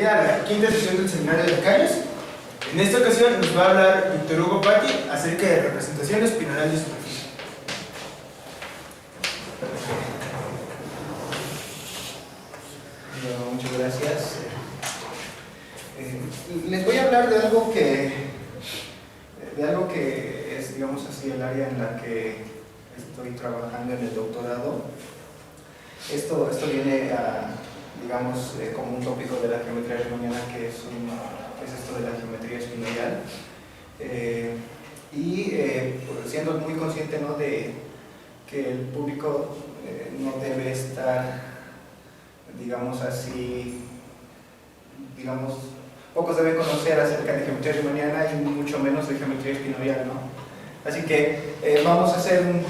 Bienvenida a la quinta sesión del seminario de Calles. En esta ocasión nos va a hablar Víctor Hugo Patti acerca de representación espinal de superficie. Bueno, muchas gracias. Les voy a hablar de algo que es, digamos así, el área en la que estoy trabajando en el doctorado. Esto viene a, digamos, como un tópico de la geometría riemanniana, que es esto de la geometría espinorial. Siendo muy consciente, ¿no?, de que el público no debe estar, digamos así, pocos deben conocer acerca de geometría riemanniana y mucho menos de geometría espinorial, ¿no? Así que vamos a hacer un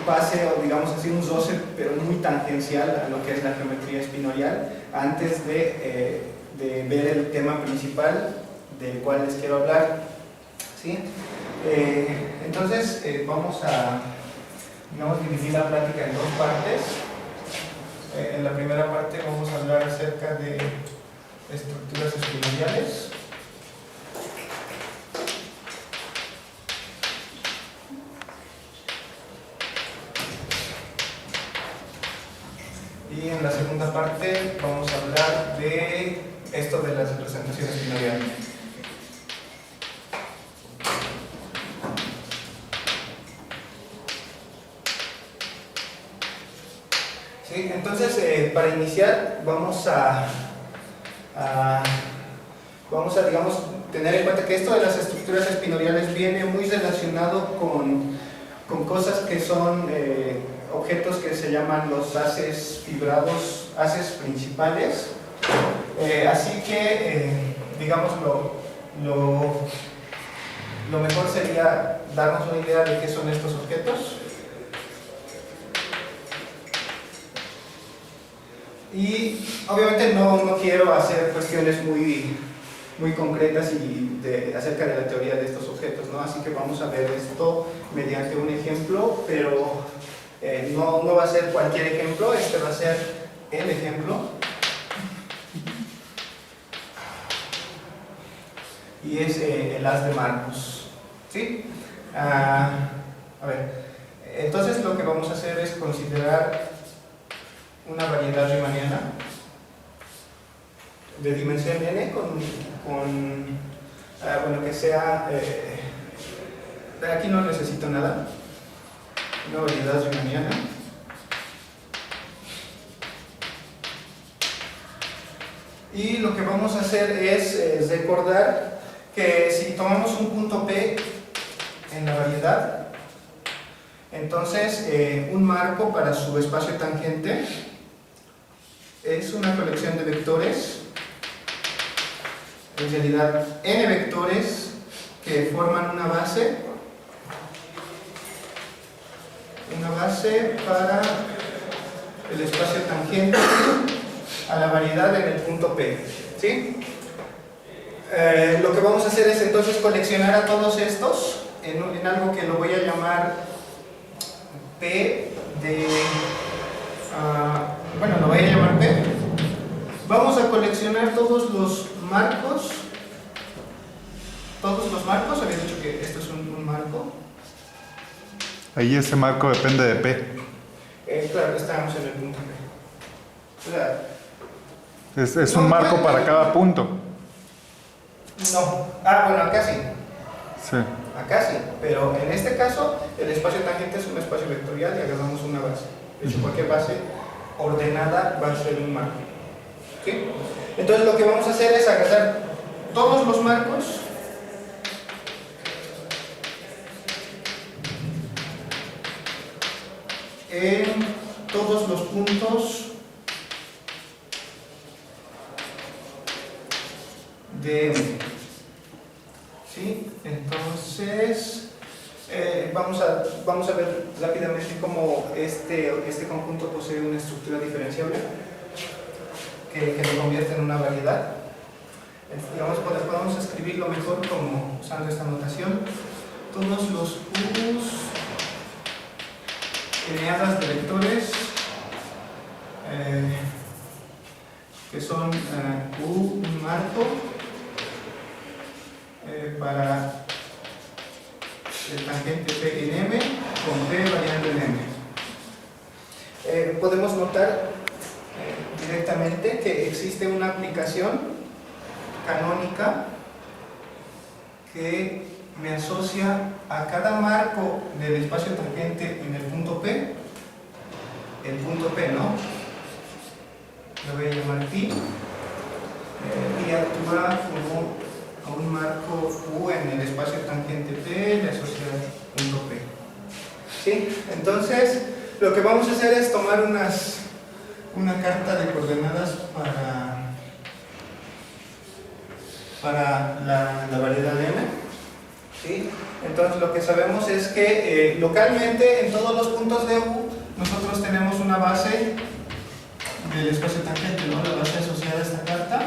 pase, o digamos así, un roce, pero muy tangencial a lo que es la geometría espinorial, antes de ver el tema principal del cual les quiero hablar, ¿sí? Entonces vamos a, digamos, dividir la plática en dos partes. En la primera parte vamos a hablar acerca de estructuras espinoriales. Y en la segunda parte vamos a hablar de esto de las representaciones espinoriales. Sí, entonces, para iniciar vamos a digamos, tener en cuenta que esto de las estructuras espinoriales viene muy relacionado con cosas que son objetos que se llaman los haces fibrados, haces principales. Así que, digamos, lo mejor sería darnos una idea de qué son estos objetos. Y obviamente no quiero hacer cuestiones muy concretas acerca de la teoría de estos objetos, ¿no? Así que vamos a ver esto mediante un ejemplo, pero no va a ser cualquier ejemplo, este va a ser el ejemplo. Y es el haz de Marcus, ¿sí? A ver, entonces lo que vamos a hacer es considerar una variedad riemanniana de dimensión n bueno, que sea, aquí no necesito nada, una variedad riemanniana y lo que vamos a hacer es recordar que si tomamos un punto P en la variedad, entonces un marco para su espacio tangente es una colección de vectores, en realidad n vectores que forman una base para el espacio tangente a la variedad en el punto P, ¿sí? Lo que vamos a hacer es entonces coleccionar a todos estos en algo que lo voy a llamar P de... bueno, lo voy a llamar P. Vamos a coleccionar todos los marcos. Había dicho que esto es un marco. Ahí ese marco depende de P. Claro, estamos en el punto P. O sea, es un marco para cada punto. No. Bueno, acá sí. Sí. Acá sí, pero en este caso el espacio tangente es un espacio vectorial y agarramos una base. De hecho, cualquier base ordenada va a ser un marco, ¿sí? Entonces lo que vamos a hacer es agarrar todos los marcos en todos los puntos de M, ¿sí? Entonces vamos a ver rápidamente cómo este conjunto posee una estructura diferenciable que lo convierte en una variedad. Digamos, podemos escribirlo mejor como usando esta notación. Todos los U's eneadas de vectores que son U marco para el tangente P en M con P variando en M. Podemos notar directamente que existe una aplicación canónica que me asocia a cada marco del espacio tangente en el punto P, ¿no? Lo voy a llamar Pi, y actúa como a un marco U en el espacio tangente P, le asocia punto P. ¿Sí? Entonces, lo que vamos a hacer es tomar una carta de coordenadas para la variedad M. ¿Sí? Entonces, lo que sabemos es que localmente en todos los puntos de U nosotros tenemos una base del espacio tangente, ¿no? La base asociada a esta carta,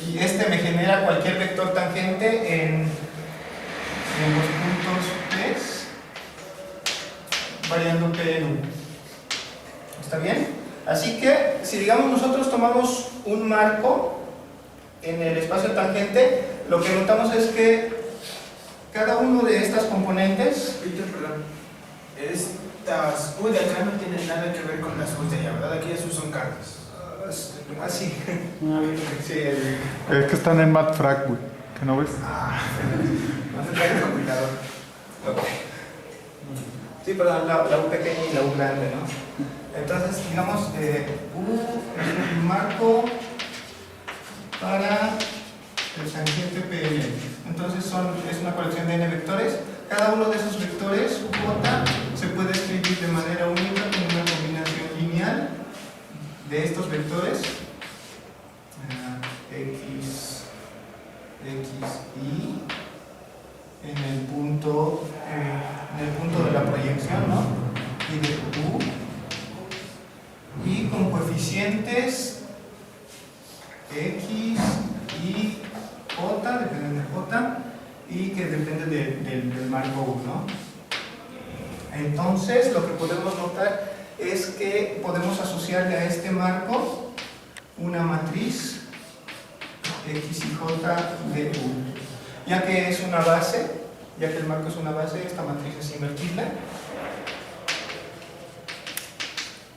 y este me genera cualquier vector tangente en los puntos P variando P en U. ¿Está bien? Así que si digamos nosotros tomamos un marco en el espacio tangente, lo que notamos es que cada uno de estas componentes, Víctor, perdón. Estas U de acá no tienen nada que ver con las U de allá, ¿verdad? Aquí esos son cartas. así. Sí, Es que están en MathFrag, güey. ¿Que no ves? no se trae el computador. Ok. Sí, perdón, la U pequeña y la U grande, ¿no? Entonces, digamos, U es un marco para el tangente PL. Entonces es una colección de n vectores. Cada uno de esos vectores, J, se puede escribir de manera única con una combinación lineal de estos vectores X, Y en el punto de la proyección, ¿no? Y de U, y con coeficientes X, Y, J, depende de J, y que depende del marco U, ¿no? Entonces, lo que podemos notar es que podemos asociarle a este marco una matriz X y J de U. Ya que es una base, ya que el marco es una base, esta matriz es invertible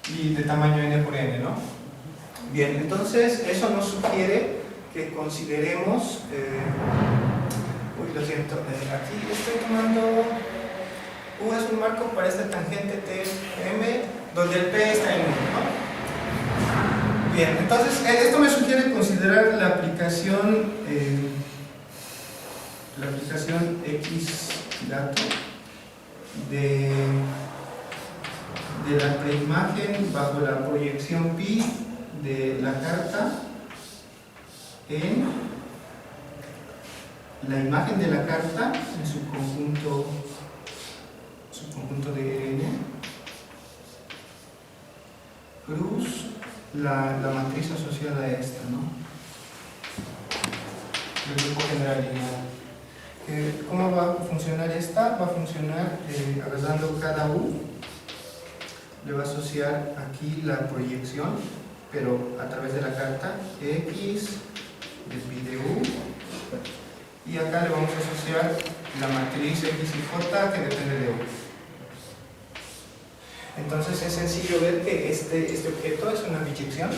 y de tamaño n por n, ¿no? Bien, entonces eso nos sugiere que consideremos lo siento, aquí estoy tomando U es un marco para este tangente TM donde el P está en 1, ¿no? Bien, entonces esto me sugiere considerar la aplicación X dato de la preimagen bajo la proyección pi de la carta en la imagen de la carta en su conjunto de n cruz la matriz asociada a esta, ¿no? El grupo general lineal. ¿Cómo va a funcionar esta? Va a funcionar agarrando cada U, le va a asociar aquí la proyección, pero a través de la carta X de pi de U, y acá le vamos a asociar la matriz X y J que depende de U. Entonces es sencillo ver que este objeto es una biyección.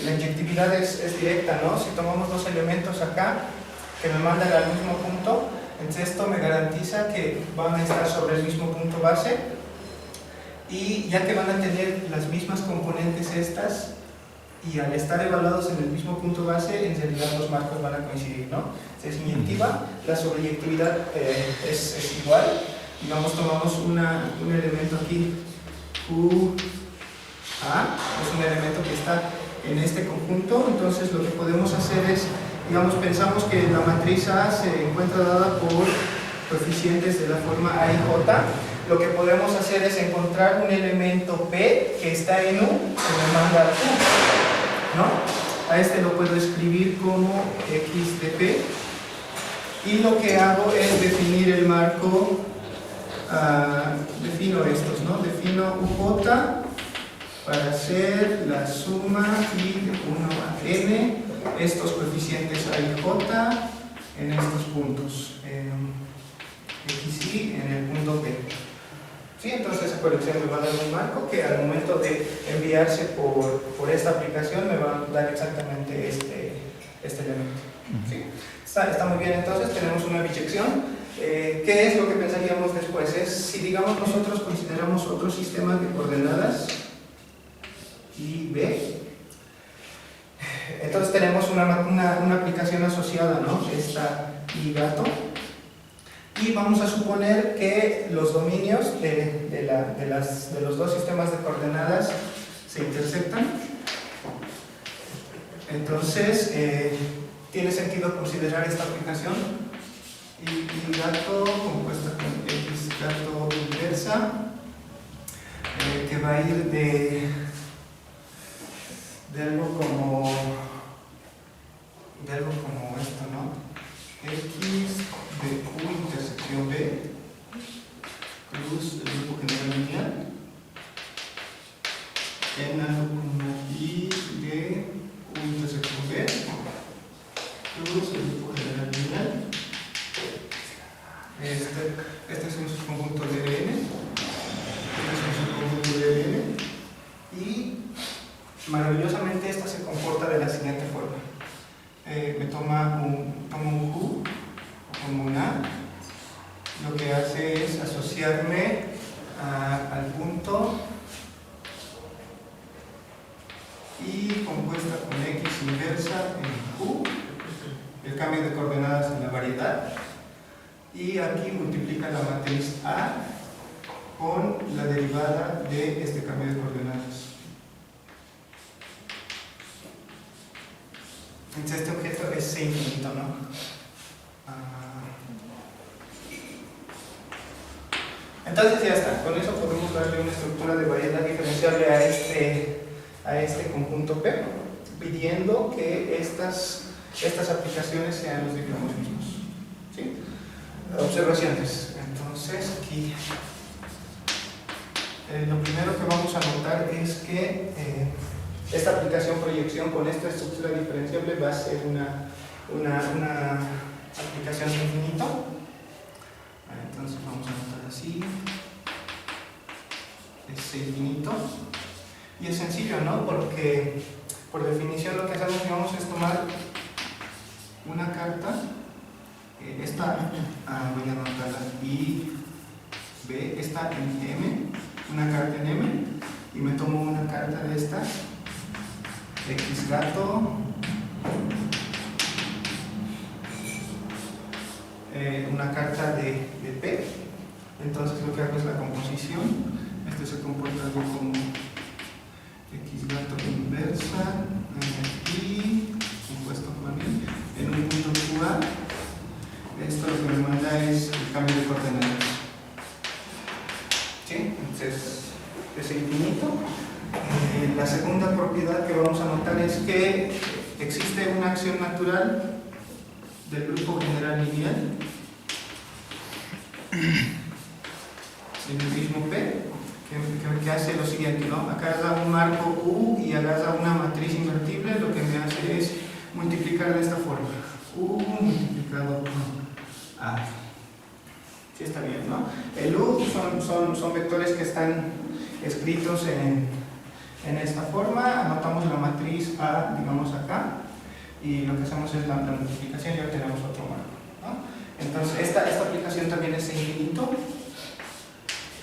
La inyectividad es directa, ¿no? Si tomamos dos elementos acá que me mandan al mismo punto, entonces esto me garantiza que van a estar sobre el mismo punto base, y ya que van a tener las mismas componentes estas, y al estar evaluados en el mismo punto base, en realidad los marcos van a coincidir, ¿no? Es inyectiva, la sobreyectividad es igual. Digamos, tomamos un elemento aquí, QA, es un elemento que está en este conjunto. Entonces lo que podemos hacer es, digamos, pensamos que la matriz A se encuentra dada por coeficientes de la forma A y J. Lo que podemos hacer es encontrar un elemento P que está en U, que me manda a Q, ¿no? A este lo puedo escribir como X de P, y lo que hago es definir el marco, defino estos, ¿no? Defino UJ para hacer la suma y de 1 a n estos coeficientes a y j en estos puntos, x y en el punto p. ¿Sí? Entonces esa colección me va a dar un marco que al momento de enviarse por esta aplicación me va a dar exactamente este elemento. ¿Sí? Está muy bien. Entonces tenemos una biyección. ¿Qué es lo que pensaríamos después? Es si, digamos, nosotros consideramos otro sistema de coordenadas y b, entonces tenemos una aplicación asociada, ¿no? Esta y gato, y vamos a suponer que los dominios de los dos sistemas de coordenadas se intersectan. Entonces tiene sentido considerar esta aplicación y gato compuesta con x gato inversa, que va a ir de algo como esto, ¿no? X de Q intersección B plus el grupo general lineal en algo como Y de Q intersección B plus el grupo general lineal. Este es un subconjunto de Rn, este es un subconjunto de Rn, y maravillosamente esta se comporta de la siguiente forma. Me toma un Q como un A, lo que hace es asociarme al punto y compuesta con X inversa en Q, el cambio de coordenadas en la variedad, y aquí multiplica la matriz A con la derivada de este cambio de coordenadas. Entonces este objeto es C infinito, ¿no? Entonces ya está, con eso podemos darle una estructura de variedad diferenciable a este conjunto P, pidiendo que estas aplicaciones sean los diplomas mismos. ¿Sí? Observaciones. Entonces aquí lo primero que vamos a notar es que esta aplicación proyección con esta estructura diferenciable va a ser una aplicación de infinito. Entonces vamos a notar así, es infinito, y es sencillo, ¿no? Porque por definición lo que hacemos, digamos, es tomar una carta, esta, voy a anotarla, y B, esta en M, una carta en M, y me tomo una carta de esta, X gato, una carta de P. Entonces lo que hago es la composición. Este se comporta algo como X gato inversa y compuesto con él en un punto QA. Esto lo que me manda es el cambio de coordenadas. ¿Sí? Entonces es infinito. La segunda propiedad que vamos a notar es que existe una acción natural del grupo general lineal en el mismo P, que hace lo siguiente, ¿no? Acá da un marco U y acá da una matriz invertible. Lo que me hace es multiplicar de esta forma, U multiplicado por A. Sí, está bien, ¿no? El U son vectores que están escritos en esta forma. Anotamos la matriz A, digamos, acá, y lo que hacemos es la multiplicación y obtenemos otro marco, ¿no? Entonces esta aplicación también es infinito,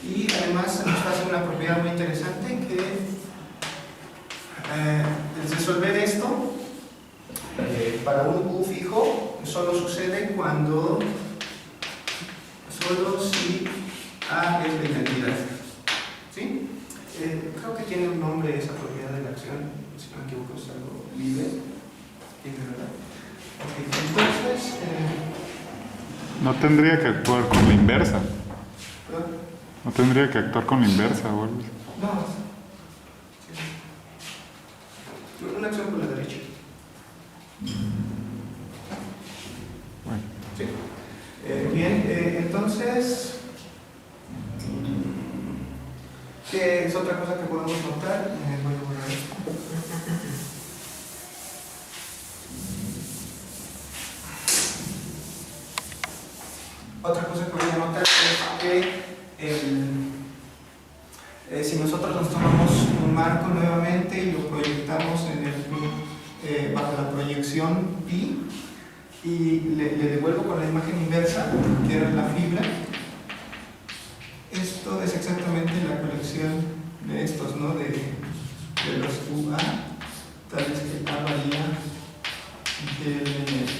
y además nos hace una propiedad muy interesante, que el resolver esto para un U fijo solo sucede solo si A es la identidad. ¿Sí? Creo que tiene un nombre esa propiedad de la acción, si no me equivoco es algo libre. ¿Tiene, verdad? Okay, entonces No tendría que actuar con la inversa. ¿perdón? No tendría que actuar con la inversa o algo así. No. Sí. Una acción por la derecha. Bueno. Sí. Bien, entonces, ¿qué es otra cosa que podemos notar? marco nuevamente y lo proyectamos bajo la proyección pi y le devuelvo con la imagen inversa, que era la fibra. Esto es exactamente la colección de estos, ¿no? De los UA, tal vez que A varía DLNF.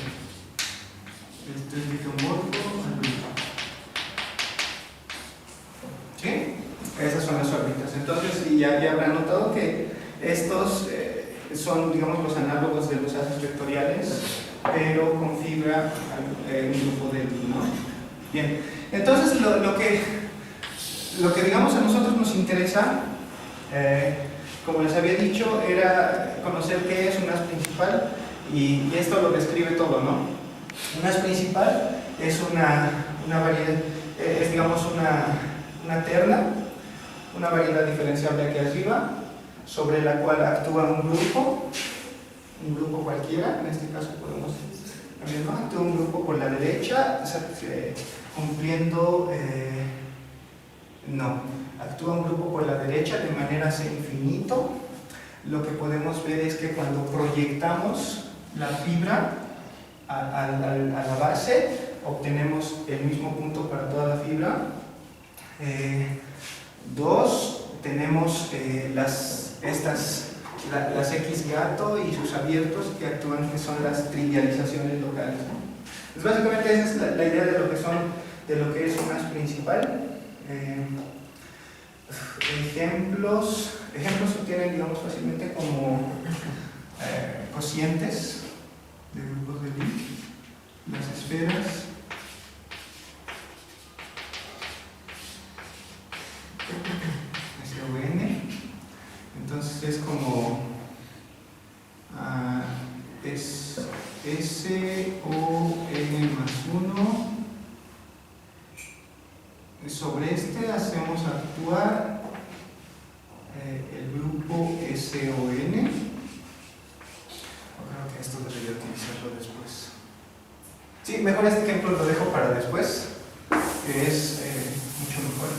Esto es dicomorfo al grupo. ¿Sí? Esas son las órbitas. Entonces, ya habrán notado que estos son, digamos, los análogos de los haces vectoriales, pero con fibra un grupo de Lie, ¿no? Bien, entonces lo que digamos a nosotros nos interesa, como les había dicho, era conocer qué es un haz principal, y esto lo describe todo, ¿no? Un haz principal es una variedad, es digamos una terna, una variedad diferenciable aquí arriba, sobre la cual actúa un grupo cualquiera. En este caso podemos también, ¿no? Actúa un grupo por la derecha, cumpliendo, actúa un grupo por la derecha de manera C infinito. Lo que podemos ver es que cuando proyectamos la fibra a la base, obtenemos el mismo punto para toda la fibra. Tenemos las X gato y sus abiertos que actúan, que son las trivializaciones locales, ¿no? Pues básicamente esa es la idea de lo que es un haz principal. Ejemplos se obtienen, digamos, fácilmente como cocientes de grupos de Lie, las esferas, SON. Entonces es como es SON más 1. Sobre este hacemos actuar el grupo SON. Creo que esto debería utilizarlo después. Sí, mejor este ejemplo lo dejo para después, que es mucho mejor.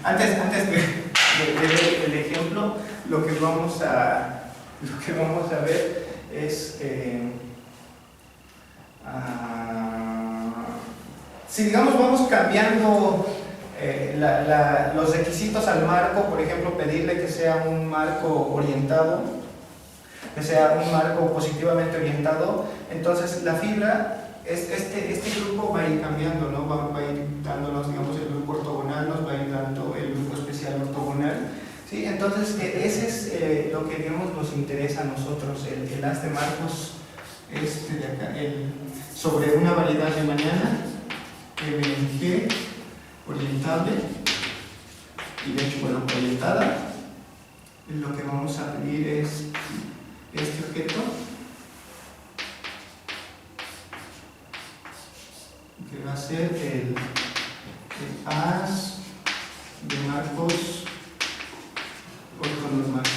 Antes de ver el ejemplo, lo que vamos a ver es si, digamos, vamos cambiando los requisitos al marco, por ejemplo, pedirle que sea un marco orientado, que sea un marco positivamente orientado, entonces la fibra, este grupo va a ir cambiando, ¿no? Va a ir dándonos, digamos, el grupo ortogonal, nos va a ir dando el grupo especial ortogonal, ¿sí? Entonces, ese es lo que, digamos, nos interesa a nosotros, el haz de marcos de acá, sobre una variedad de mañana, G orientable, y de hecho, bueno, orientada. Lo que vamos a pedir es este objeto, que va a ser el haz de marcos ortonormales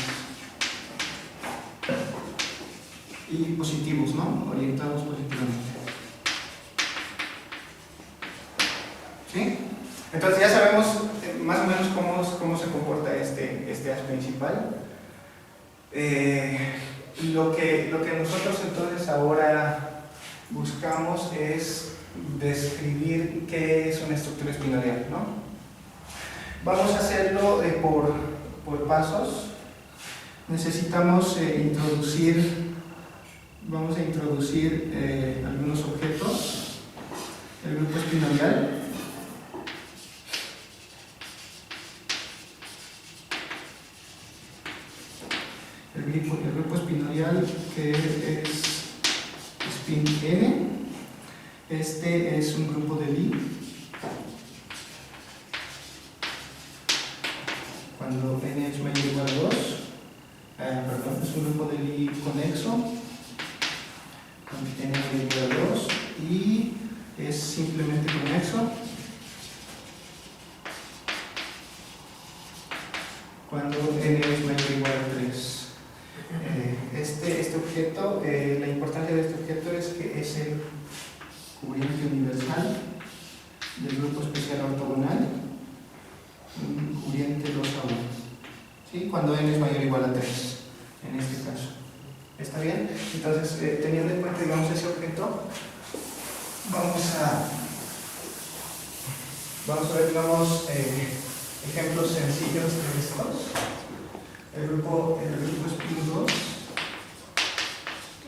y positivos, ¿no? Orientados positivamente. ¿Sí? Entonces ya sabemos más o menos cómo se comporta este haz principal. Lo que nosotros entonces ahora buscamos es describir qué es una estructura espinorial, ¿no? Vamos a hacerlo por pasos. Necesitamos vamos a introducir algunos objetos. El grupo espinorial. El grupo espinorial, que es spin N. Este es un grupo de Lie. Cuando N es mayor o igual a 2, es un grupo de Lie conexo. Cuando N es mayor o igual a 2 y es simplemente conexo. Cuando N es mayor o igual a 3. Este objeto, la importancia de este objeto es que es el cubriente universal del grupo especial ortogonal, un cubriente 2 a 1. ¿sí? Cuando n es mayor o igual a 3, en este caso. ¿Está bien? Entonces, teniendo en cuenta, digamos, ese objeto, vamos a ver, digamos, ejemplos sencillos de estos. El grupo spin 2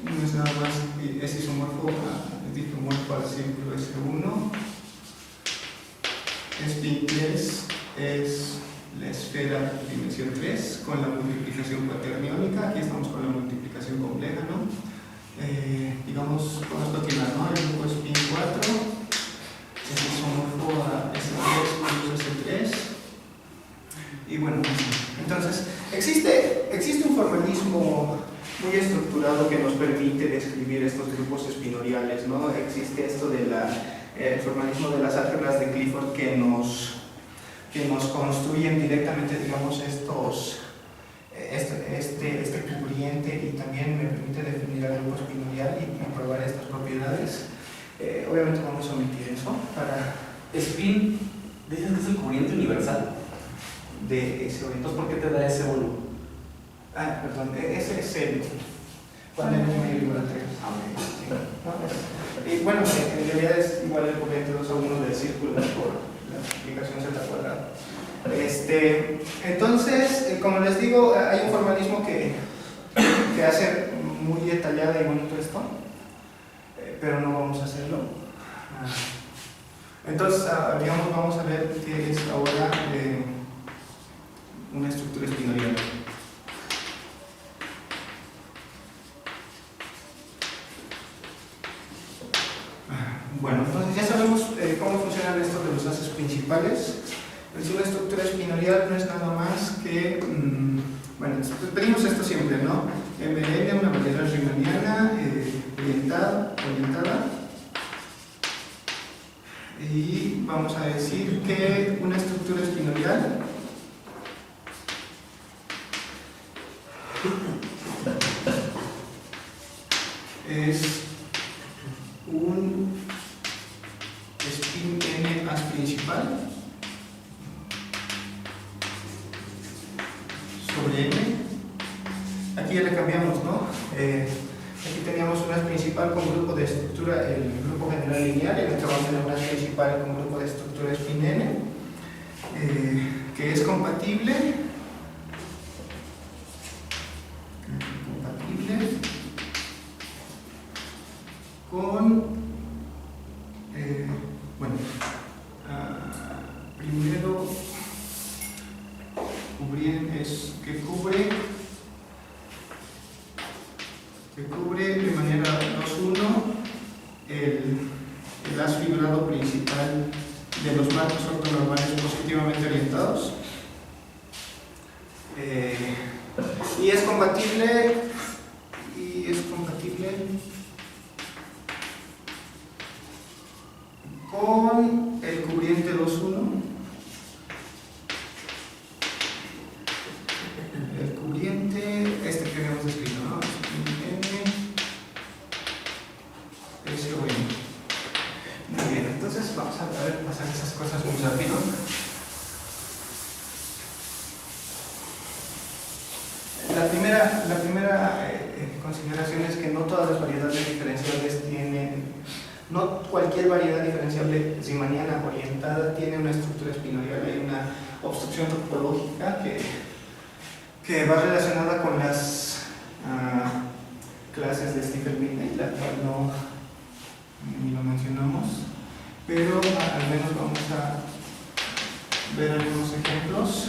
no es nada más, es isomorfo al círculo S1. Spin 3 es la esfera dimensión 3 con la multiplicación cuaterniónica. Aquí estamos con la multiplicación compleja, ¿no? Digamos, con esto aquí, ¿no? El grupo spin 4 es isomorfo a S3 plus S3. Y bueno, entonces, existe un formalismo muy estructurado que nos permite describir estos grupos espinoriales, ¿no? Existe esto de el formalismo de las álgebras de Clifford que nos construyen directamente, digamos, este cubriente, y también me permite definir el grupo espinorial y probar estas propiedades. Obviamente vamos a omitir eso para... Spin, dices que es el cubriente universal de ese objeto. entonces ¿por qué te da ese 1? Perdón, ese es el... cuando n es mayor o igual a 3. Sí, ¿no? Y bueno, en realidad es igual el cubriente 2 a 1 del círculo por la multiplicación z cuadrada. Entonces, como les digo, hay un formalismo que hace muy detallada y bonito esto, pero no vamos a hacerlo. Entonces, digamos, vamos a ver qué es ahora una estructura espinorial. Bueno, entonces ya sabemos cómo funcionan estos de los haces principales. Entonces, una estructura espinorial no es nada más que, bueno, pedimos esto siempre, ¿no? ML, una variedad riemanniana orientada, y vamos a decir que una estructura espinorial es un spin n as principal sobre n. Aquí ya le cambiamos, ¿no? Aquí teníamos un as principal con grupo de estructura, el grupo general lineal, y acá vamos a tener un as principal con grupo de estructura spin n, que es compatible con, bueno, primero que cubre de manera 2-1 el as fibrado principal de los marcos ortonormales positivamente orientados, y es compatible con el cubriente 2-1. El cubriente, que habíamos escrito, ¿no? S o N. Muy bien, entonces vamos a ver pasar esas cosas muy rápido. La primera consideración es que no todas las variedades diferenciables no cualquier variedad diferenciable riemanniana orientada tiene una estructura espinorial. Hay una obstrucción topológica que va relacionada con las clases de Stiefel-Whitney, la cual ni lo mencionamos, pero al menos vamos a ver algunos ejemplos.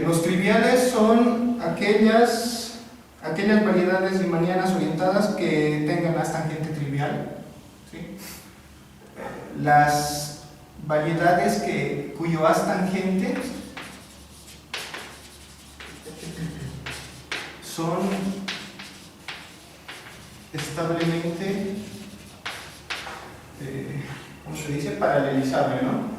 Los triviales son aquellas variedades riemannianas orientadas que tengan as tangente trivial, ¿sí? Las variedades cuyo as tangente son establemente, ¿cómo se dice? Paralelizable, ¿no?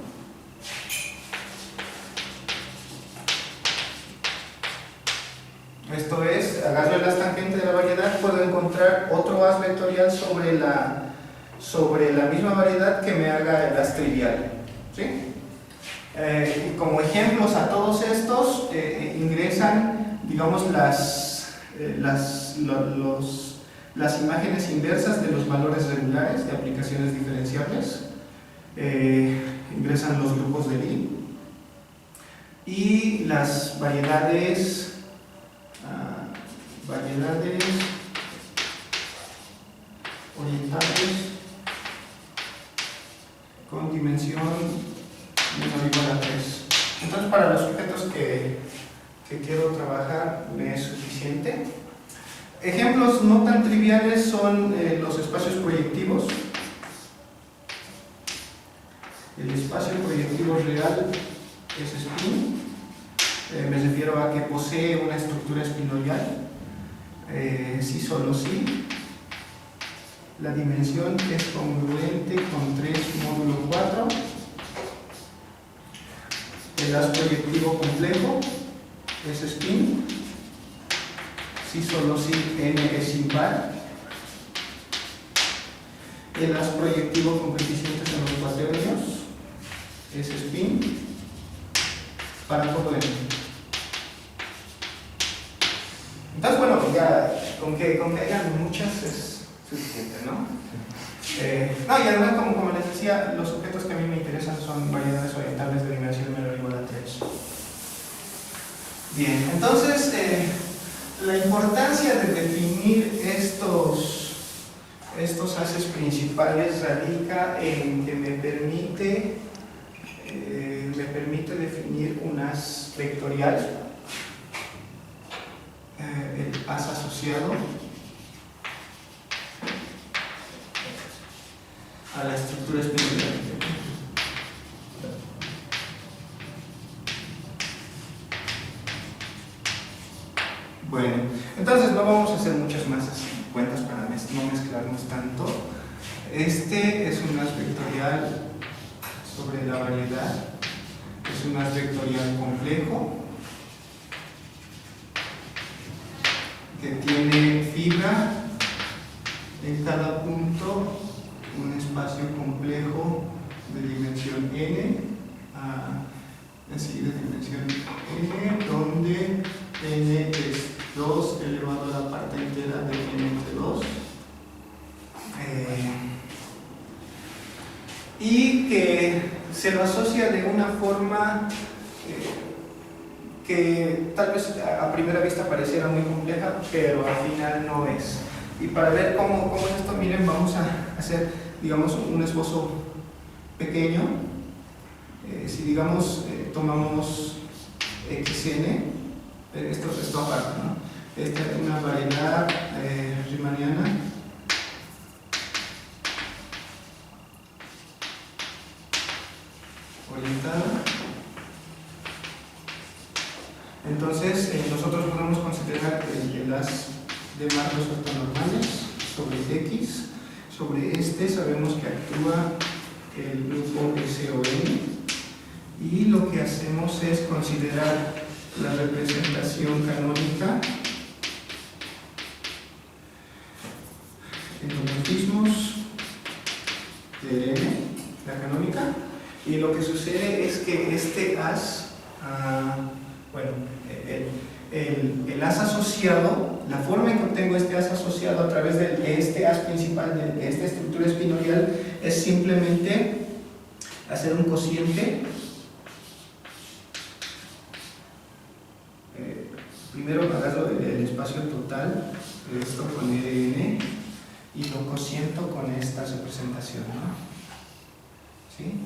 Esto es, agarro el as tangente de la variedad, puedo encontrar otro as vectorial sobre la misma variedad que me haga el as trivial, ¿sí? Y como ejemplos a todos estos ingresan, digamos, las imágenes inversas de los valores regulares de aplicaciones diferenciables, ingresan los grupos de Lie y las variedades orientables con dimensión menor o igual a 3. Entonces, para los objetos que quiero trabajar me es suficiente. Ejemplos no tan triviales son los espacios proyectivos. El espacio proyectivo real es spin. Me refiero a que posee una estructura espinorial. Sí, solo sí. La dimensión es congruente con 3 módulo 4. El haz proyectivo complejo es spin. Sí, solo sí, n es impar. El haz proyectivo con coeficientes en los cuaternios es spin para todo n. Entonces, bueno, ya con que hayan muchas es suficiente, ¿no? Y además, como les decía, los objetos que a mí me interesan son variedades orientables de dimensión menor o igual a 3. Bien, entonces, la importancia de definir estos haces principales radica en que me permite definir un haz vectorial, el haz asociado a la estructura espinorial. Bueno, entonces no vamos a hacer muchas más cuentas para no mezclarnos tanto. Este es un haz vectorial sobre la variedad, es un haz vectorial complejo que tiene fibra en cada punto, un espacio complejo de dimensión n, así de dimensión n, donde n es 2 elevado a la parte entera de n entre 2, y que se lo asocia de una forma que tal vez a primera vista pareciera muy compleja, pero al final no es. Y para ver cómo es esto, miren, vamos a hacer, digamos, un esbozo pequeño. Si digamos tomamos xn, esto aparte, ¿no? Esta es una variedad riemanniana orientada. Entonces, nosotros podemos considerar el haz de marcos ortonormales sobre x. Sobre este sabemos que actúa el grupo SON, y lo que hacemos es considerar la representación canónica en homomorfismos de n, la canónica, y lo que sucede es que este haz, el haz asociado, la forma en que obtengo este haz asociado a través de este haz principal, de esta estructura espinorial, es simplemente hacer un cociente. Primero agarro del espacio total, esto con n, y lo cociento con esta representación, ¿no? ¿Sí?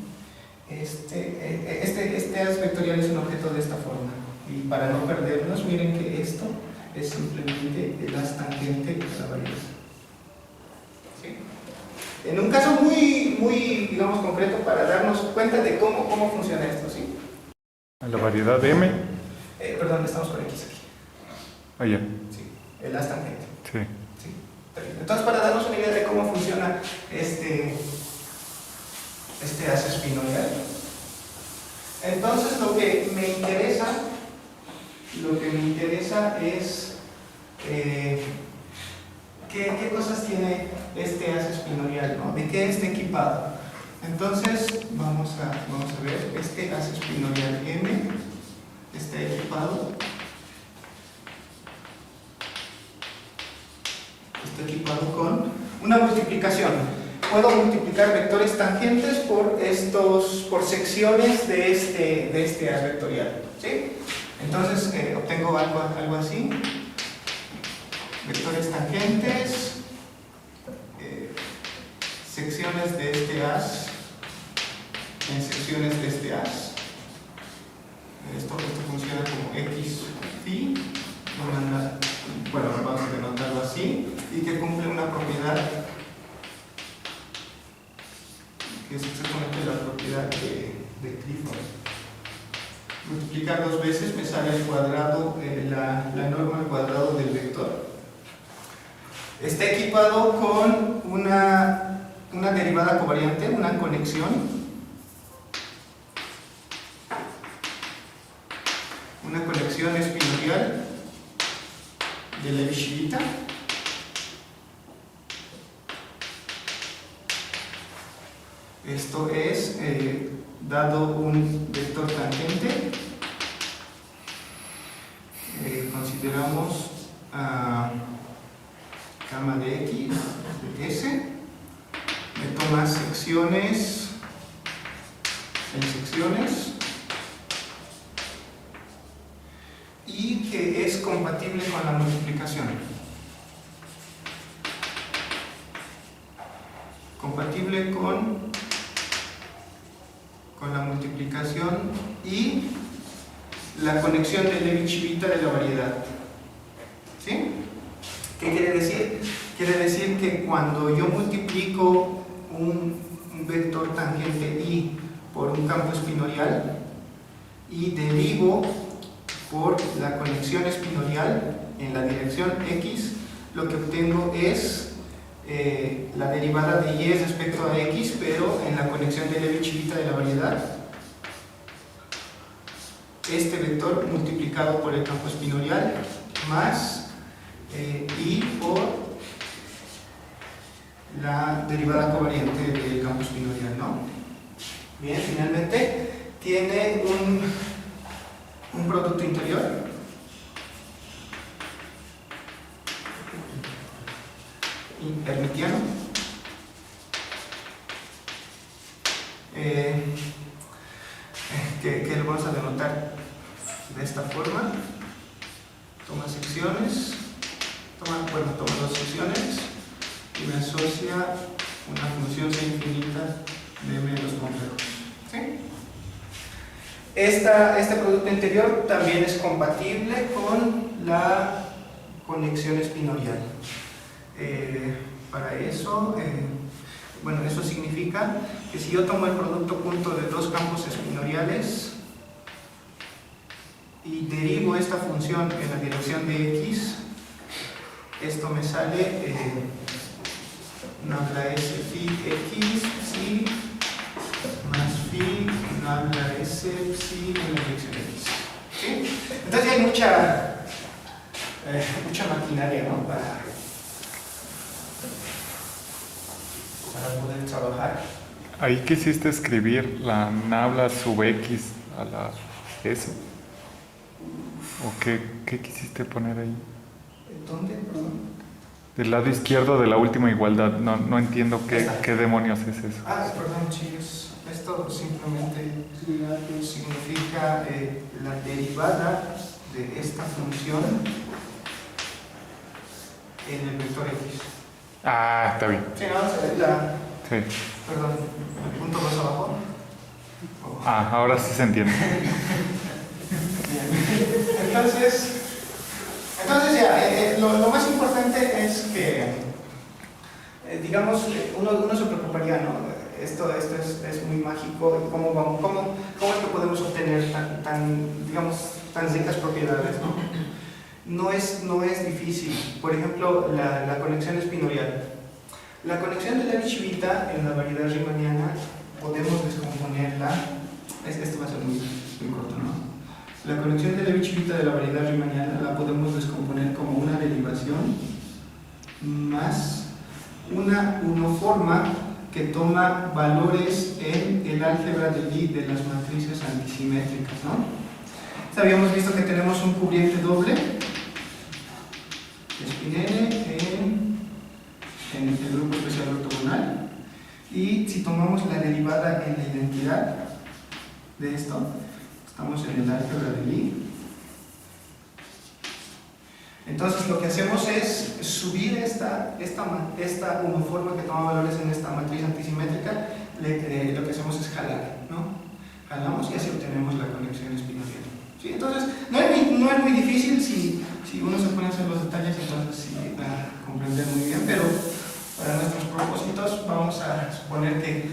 Este haz vectorial es un objeto de esta forma, y para no perdernos, miren que esto es simplemente el haz tangente a la variedad. ¿Sí? En un caso muy, digamos, concreto, para darnos cuenta de cómo funciona esto, ¿sí? La variedad de M. Perdón, estamos con X aquí. Allá. Sí, el haz tangente. Sí. Sí. Entonces, para darnos una idea de cómo funciona este haz espinorial, entonces lo que me interesa es qué cosas tiene este haz espinorial, ¿no? ¿De qué está equipado? Entonces, vamos a ver, este haz espinorial M está equipado con una multiplicación. Puedo multiplicar vectores tangentes por secciones de este haz vectorial, ¿sí? Entonces, obtengo algo así. Vectores tangentes, secciones de este haz en secciones de este haz. Esto funciona como x phi, bueno, vamos a denotarlo así, y que cumple una propiedad que es exactamente la propiedad de Clifford. Multiplicar dos veces me sale el cuadrado, la norma al cuadrado del vector. Está equipado con una derivada covariante, una conexión espinorial de Levi-Civita. Esto es, dado un vector tangente, consideramos gamma de x de s, me toma secciones en secciones y que es compatible con la multiplicación. Compatible con la multiplicación y la conexión de Levi-Civita de la variedad. ¿Sí? ¿Qué quiere decir? Quiere decir que cuando yo multiplico un vector tangente I por un campo espinorial y derivo por la conexión espinorial en la dirección X, lo que obtengo es la derivada de Y respecto a X, pero en la conexión de Levi-Civita de la variedad. Este vector multiplicado por el campo espinorial más Y por la derivada covariante del campo espinorial, ¿no? Bien, finalmente tiene un producto interior hermitiano que lo vamos a denotar de esta forma. Toma secciones, toma dos secciones y me asocia una función C infinita de M de los complejos. ¿Sí? Este producto interior también es compatible con la conexión espinorial. Para eso, bueno, eso significa que si yo tomo el producto punto de dos campos espinoriales y derivo esta función en la dirección de X, esto me sale nabla S phi X psi más phi nabla S psi en la dirección X. ¿Sí? Entonces hay mucha maquinaria, ¿no? para poder trabajar. Ahí quisiste escribir la nabla sub x a la s. ¿O qué quisiste poner ahí? ¿Dónde? Perdón. Del lado izquierdo de la última igualdad. No entiendo qué demonios es eso. Perdón, chicos. Esto simplemente significa la derivada de esta función en el vector X. Está bien. Sí, ¿no? Sí. Perdón, el punto más abajo. Ahora sí se entiende. Bien. Entonces ya, lo más importante es que, digamos, uno se preocuparía, ¿no? Esto es muy mágico. ¿Cómo es que podemos obtener tan ricas propiedades, ¿no? No es difícil. Por ejemplo, la conexión espinorial. La conexión de Levi-Civita en la variedad riemanniana podemos descomponerla. Esto va a ser muy corto, ¿no? La conexión de Levi-Civita de la variedad riemanniana la podemos descomponer como una derivación más una unoforma que toma valores en el álgebra de Lie de las matrices antisimétricas, ¿no? Habíamos visto que tenemos un cubriente doble, Spinel, en el grupo especial ortogonal, y si tomamos la derivada en la identidad de esto, estamos en el álgebra de Lie. Entonces lo que hacemos es subir esta uniforme que toma valores en esta matriz antisimétrica, lo que hacemos es jalar, ¿no? Jalamos y así obtenemos la conexión espinorial. ¿Sí? Entonces no es muy difícil si uno se pone a hacer los detalles, entonces sí va a comprender muy bien, pero para nuestros propósitos vamos a suponer que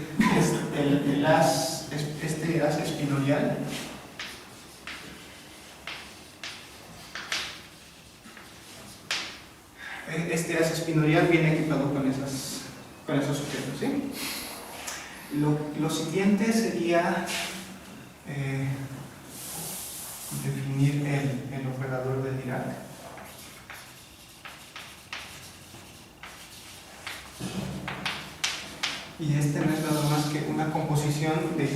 este haz espinorial viene equipado con esos objetos, ¿sí? Lo siguiente sería definir el operador de Dirac. Y este no es nada más que una composición de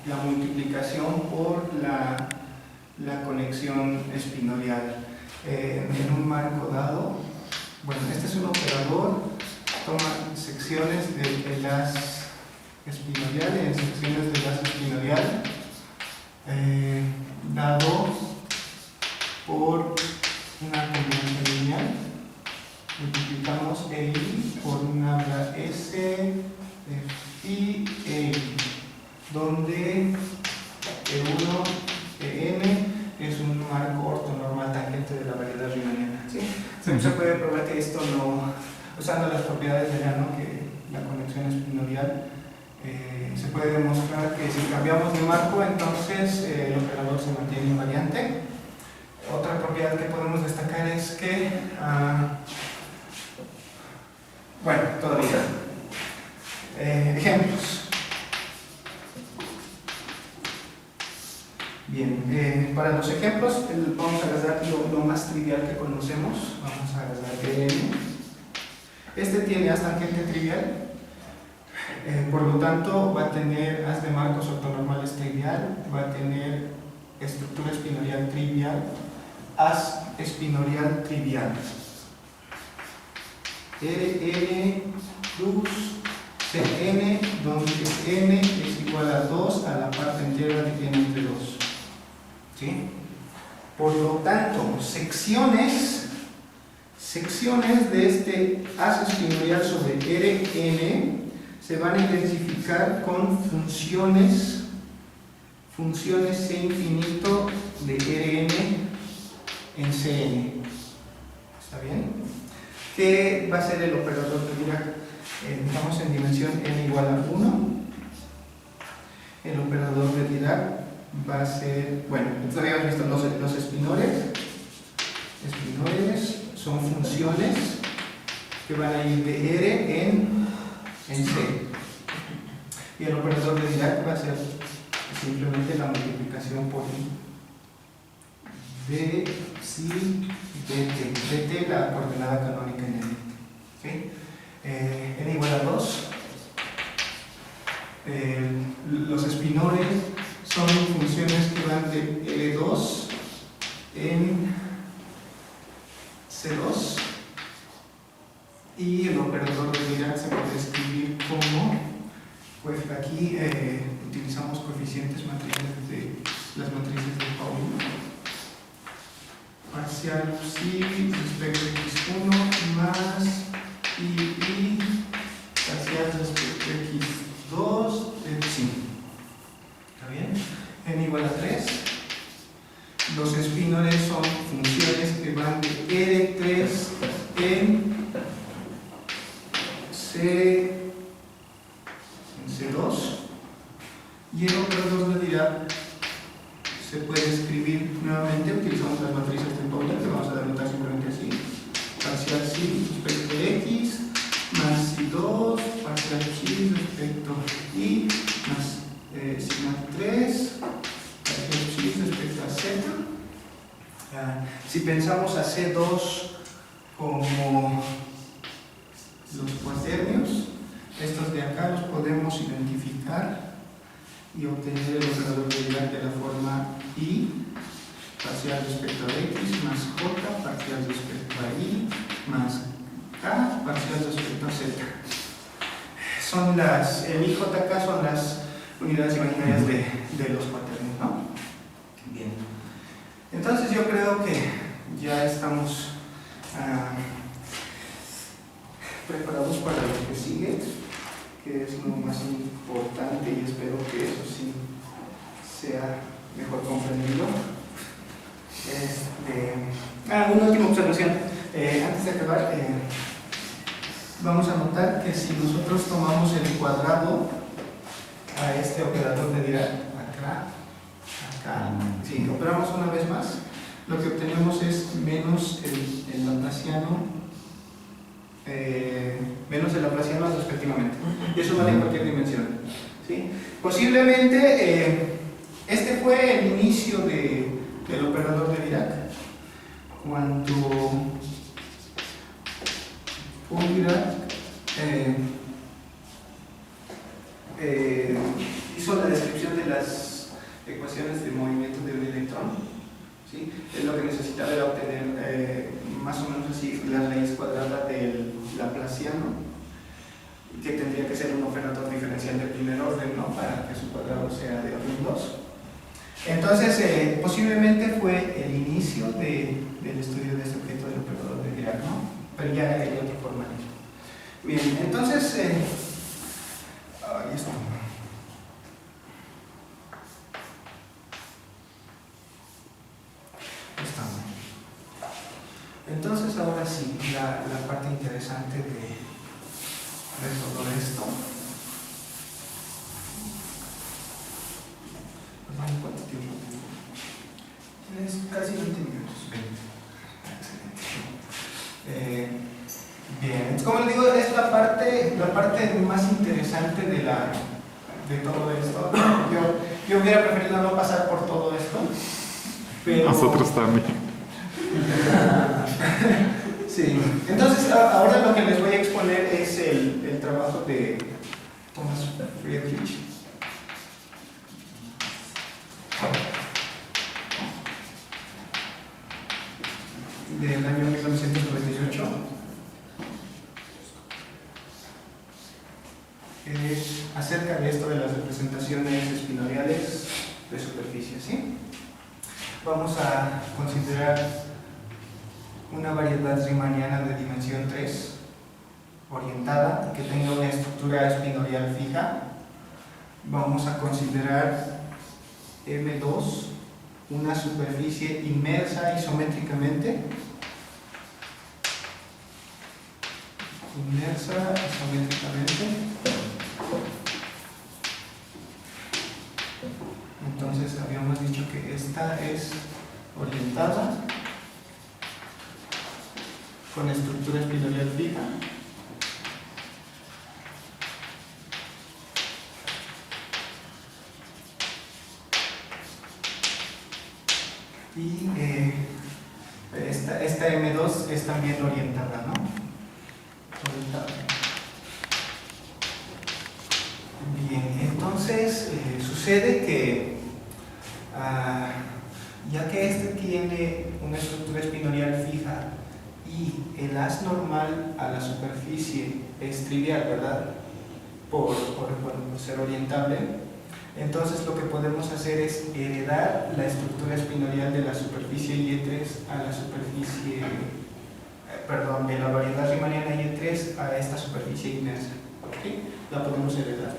la multiplicación por la conexión espinorial en un marco dado. Bueno, este es un operador, toma secciones del haz espinorial, en secciones del haz espinorial, dado por una combinación lineal. Multiplicamos EI por un habla S y EI, donde E1, EN es un marco ortonormal tangente de la variedad riemanniana, ¿sí? Se puede probar que esto no, usando las propiedades de Llano, que la conexión espinorial, se puede demostrar que si cambiamos de marco, entonces el operador se mantiene invariante. Otra propiedad que podemos destacar es que, bueno, todavía. Ejemplos. Bien, para los ejemplos vamos a agarrar lo más trivial que conocemos. Vamos a agarrar EN. Este tiene haz tangente trivial. Por lo tanto, va a tener haz de marcos ortonormales trivial, va a tener estructura espinorial trivial, haz espinorial trivial. RN plus Cn, donde n es igual a 2 a la parte entera de n entre 2. ¿Sí? Por lo tanto, secciones de este haz espinorial sobre Rn se van a identificar con funciones C infinito de Rn en Cn. ¿Está bien? ¿Qué va a ser el operador de Dirac? Digamos en dimensión n igual a 1. El operador de Dirac va a ser, bueno, todavía habíamos visto los espinores. Espinores son funciones que van a ir de R en C. Y el operador de Dirac va a ser simplemente la multiplicación por I de psi dt, la coordenada canónica en N. ¿Sí? N igual a 2. Los espinores son funciones que van de L2 en C2, y el operador de Dirac se puede escribir como, pues aquí utilizamos coeficientes matrices de las matrices de Pauli. Parcial psi respecto a x1 más I parcial respecto a x2 de psi. ¿Está bien? N igual a 3. Los espinores son funciones que van de R3 en C2, y el operador de Dirac se puede escribir nuevamente, utilizamos las matrices de Pauli, que vamos a denotar simplemente así: parcial psi respecto a x más psi2, parcial psi respecto a y más sigma 3, parcial psi respecto a z. Si pensamos a C2 como los cuaternios, Estos de acá los podemos identificar y obtener el operador de Dirac de la forma I parcial respecto a X más J parcial respecto a Y más K parcial respecto a Z. Son el I, J, K son las unidades imaginarias de los cuaternios, ¿no? Bien. Entonces yo creo que ya estamos preparados para lo que sigue, que es lo más importante y espero que eso sí sea mejor comprendido. Una última observación. Antes de acabar, vamos a notar que si nosotros tomamos el cuadrado a este operador de Dirac, acá, si operamos una vez más, lo que obtenemos es menos el laplaciano respectivamente. Y eso vale en cualquier dimensión, ¿sí? Posiblemente este fue el inicio del operador de Dirac, cuando Paul Dirac hizo la descripción de las ecuaciones de movimiento de un electrón, ¿sí? Es lo que necesitaba era obtener más o menos así la raíz cuadrada del laplaciano, que tendría que ser un operador diferencial de primer orden, ¿no? Para que su cuadrado sea de orden 2. Entonces, posiblemente fue el inicio del estudio de este objeto del operador de Dirac, ¿no? Pero ya hay otro formalismo. Bien, entonces, ahí está. Entonces, ahora sí, la parte interesante de todo esto. ¿Cuánto tiempo tengo? Tienes casi 20 minutos. Excelente. Bien, como les digo, es la parte más interesante de todo esto. Yo hubiera preferido no pasar por todo esto, pero... Nosotros también. Sí, entonces ahora lo que les voy a exponer es el trabajo de Thomas Friedrich. Del año 1998, acerca de esto de las representaciones espinoriales de superficie, ¿sí? Vamos a considerar una variedad riemanniana de dimensión 3 orientada que tenga una estructura espinorial fija. Vamos a considerar M2 una superficie inmersa isométricamente. Entonces habíamos dicho que esta es orientada con estructura espinorial fija. Y esta M2 es también orientada, ¿no? Orientada. Bien, entonces sucede que ya que este tiene una estructura espinorial fija y el haz normal a la superficie es trivial, ¿verdad? Por ser orientable. Entonces lo que podemos hacer es heredar la estructura espinorial de la superficie Y3 a la superficie, de la variedad riemanniana Y3 a esta superficie inmersa. ¿Sí? La podemos heredar.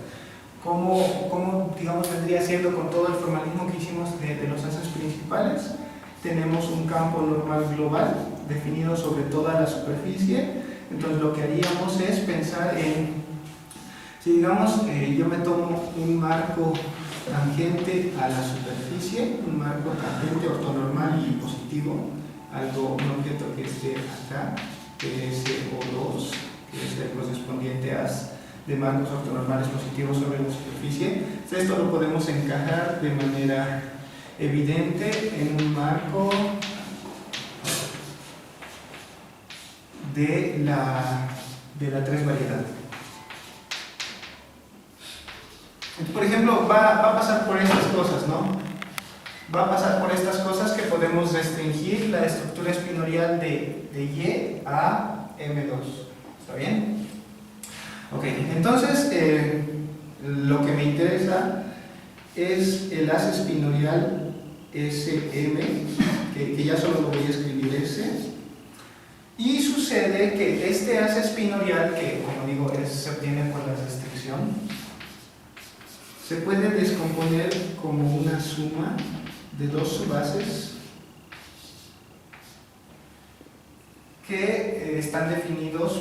¿Cómo digamos, vendría siendo con todo el formalismo que hicimos de los haces principales? Tenemos un campo normal global definido sobre toda la superficie. Entonces lo que haríamos es pensar en, si digamos yo me tomo un marco tangente a la superficie, un marco tangente ortonormal y positivo, un objeto que esté acá, que es O2, que es el correspondiente haz de marcos ortonormales positivos sobre la superficie. Esto lo podemos encajar de manera evidente en un marco de la 3 variedad. Por ejemplo, va a pasar por estas cosas, ¿no? Va a pasar por estas cosas que podemos restringir la estructura espinorial de Y a M2. ¿Está bien? Ok, entonces lo que me interesa es el haz espinorial SM, que ya solo lo voy a escribir S. Y sucede que este haz espinorial, que como digo se obtiene por la restricción, se puede descomponer como una suma de dos subbases que están definidos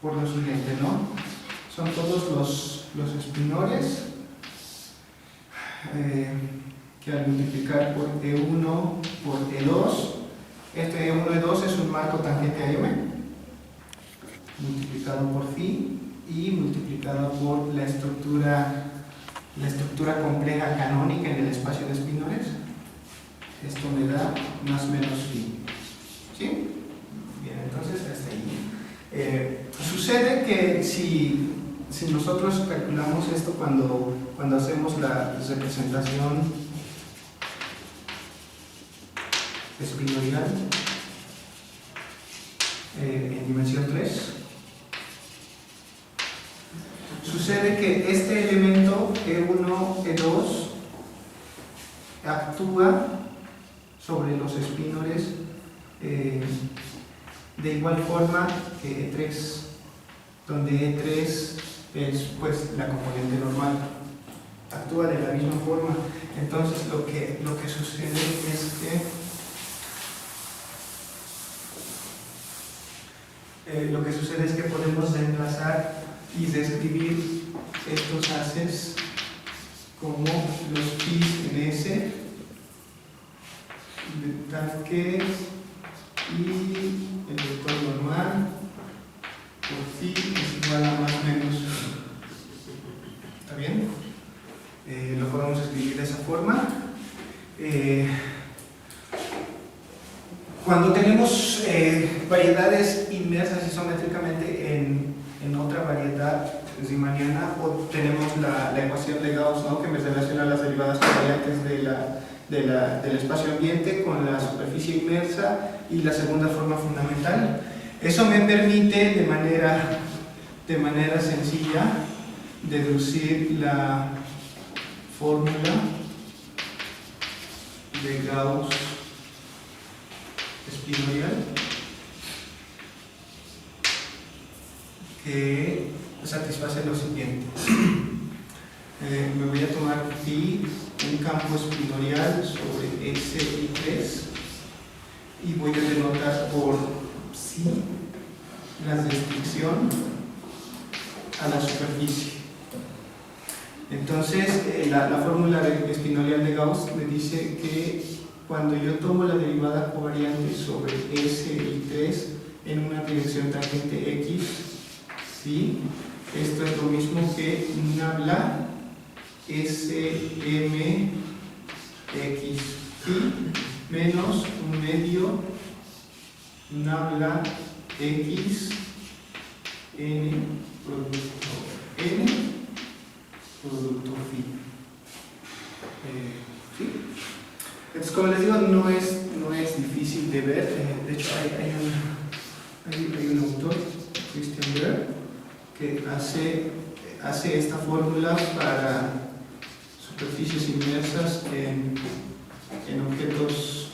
por lo siguiente, ¿no? Son todos los espinores que al multiplicar por E1 por E2, este E1 E2 es un marco tangente a M, multiplicado por phi y multiplicado por la estructura compleja canónica en el espacio de espinores. Esto me da más o menos phi. ¿Sí? Bien, entonces hasta ahí. Sucede que si nosotros calculamos esto cuando hacemos la representación espinorial en dimensión 3, sucede que este elemento E1, E2 actúa sobre los espinores de igual forma que E3, donde E3 es pues la componente normal, actúa de la misma forma. Entonces lo que sucede es que podemos reemplazar y describir estos haces como los pis en S, de tal que y el vector normal por phi es igual a más o menos. ¿Está bien? Lo podemos escribir de esa forma. Cuando tenemos variedades inmersas isométricamente en otra variedad riemanniana, tenemos la ecuación de Gauss, ¿no?, que me relaciona las derivadas covariantes del espacio ambiente con la superficie inmersa y la segunda forma fundamental. Eso me permite de manera sencilla deducir la fórmula de Gauss espinorial, que satisface lo siguiente. Me voy a tomar phi, un campo espinorial sobre S y 3, y voy a denotar por psi la restricción a la superficie. Entonces, la fórmula espinorial de Gauss me dice que cuando yo tomo la derivada covariante sobre S y 3 en una dirección tangente X, ¿sí?, esto es lo mismo que nabla SM X phi menos un medio nabla X N producto phi. ¿Sí? Entonces, como les digo, no es difícil de ver. De hecho, hay un autor, Christian Berg, que hace esta fórmula para superficies inmersas en objetos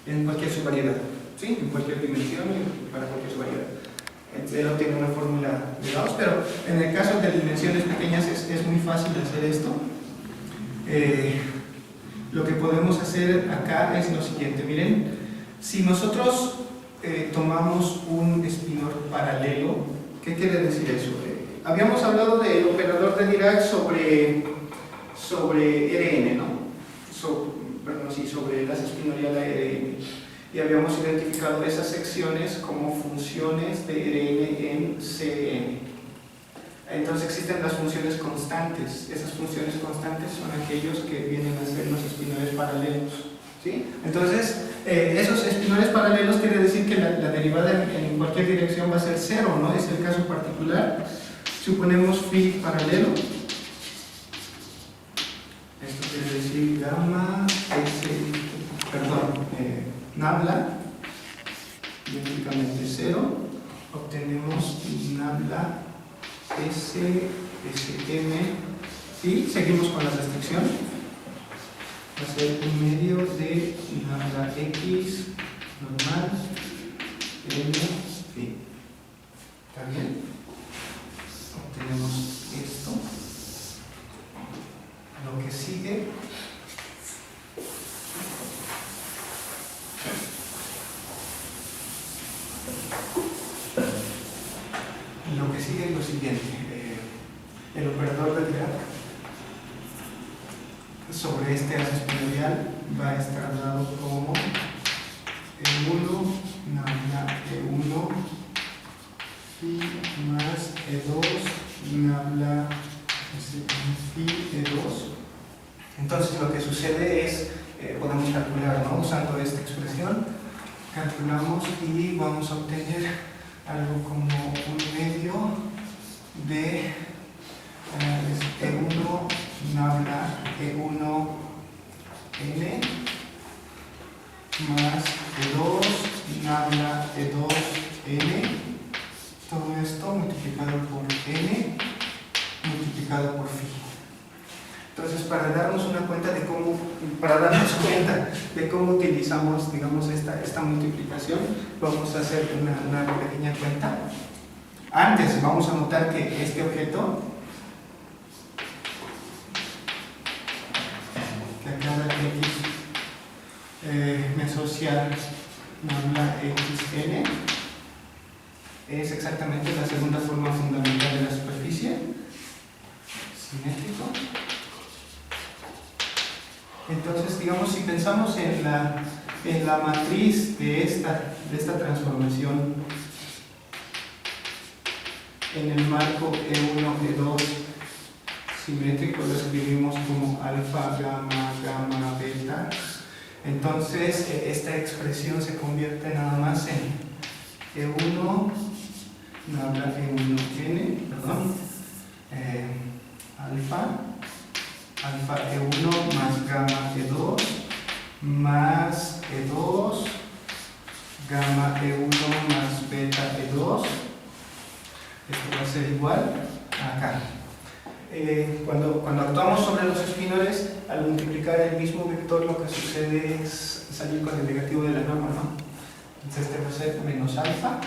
en cualquier subvariedad, ¿sí?, en cualquier dimensión y para cualquier subvariedad. Él obtiene una fórmula de Gauss, pero en el caso de dimensiones pequeñas es muy fácil hacer esto. Lo que podemos hacer acá es lo siguiente. Miren, si nosotros tomamos un espinor paralelo, ¿qué quiere decir eso? Habíamos hablado del operador de Dirac sobre Rn, ¿no? Sobre las espinorial a Rn. Y habíamos identificado esas secciones como funciones de Rn en Cn. Entonces existen las funciones constantes. Esas funciones constantes son aquellos que vienen a ser los espinores paralelos, ¿sí? Entonces, esos espinores paralelos quiere decir que la derivada en cualquier dirección va a ser 0, ¿no? Es el caso particular. Suponemos phi paralelo. Esto quiere decir gamma S, nabla, idénticamente 0. Obtenemos nabla S, SM, y seguimos con la restricción. Va a ser un medio de nabla X normal N phi. ¿Está bien? Obtenemos esto. Lo que sigue es lo siguiente. El operador de Dirac sobre este haz espinorial va a estar dado como E1 nabla E1 phi más E2 nabla phi E2. Entonces lo que sucede es, podemos calcular, ¿no? Usando esta expresión, calculamos y vamos a obtener algo como un medio de E1 nabla E1 N más E2 nabla E2 N, todo esto multiplicado por N multiplicado por phi. Entonces, para darnos cuenta de cómo utilizamos, digamos, esta multiplicación, vamos a hacer una pequeña cuenta. Antes vamos a notar que este objeto, que a cada X me asocia nabla XN, es exactamente la segunda forma fundamental de la superficie, simétrico. Entonces, digamos, si pensamos en la matriz de esta transformación en el marco E1, E2 simétrico, lo escribimos como alfa, gamma, gamma, beta. Entonces, esta expresión se convierte nada más en E1, nabla E1N, perdón, alfa E1 más gamma E2 más E2 gamma E1 más beta E2. Esto va a ser igual a acá. Cuando actuamos sobre los espinores, al multiplicar el mismo vector, lo que sucede es salir con el negativo de la norma, ¿no? Entonces este va a ser menos alfa,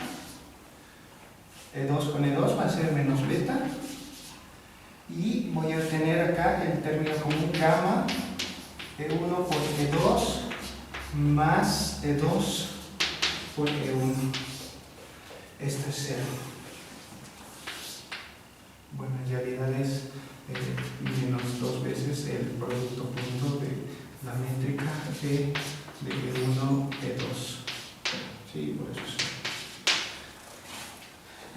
E2 con E2 va a ser menos beta, y voy a obtener acá el término común gamma E1 por E2 más E2 por E1. Esto es 0. Bueno, en realidad es menos 2 veces el producto punto de la métrica de E1, E2. Sí, por eso sí.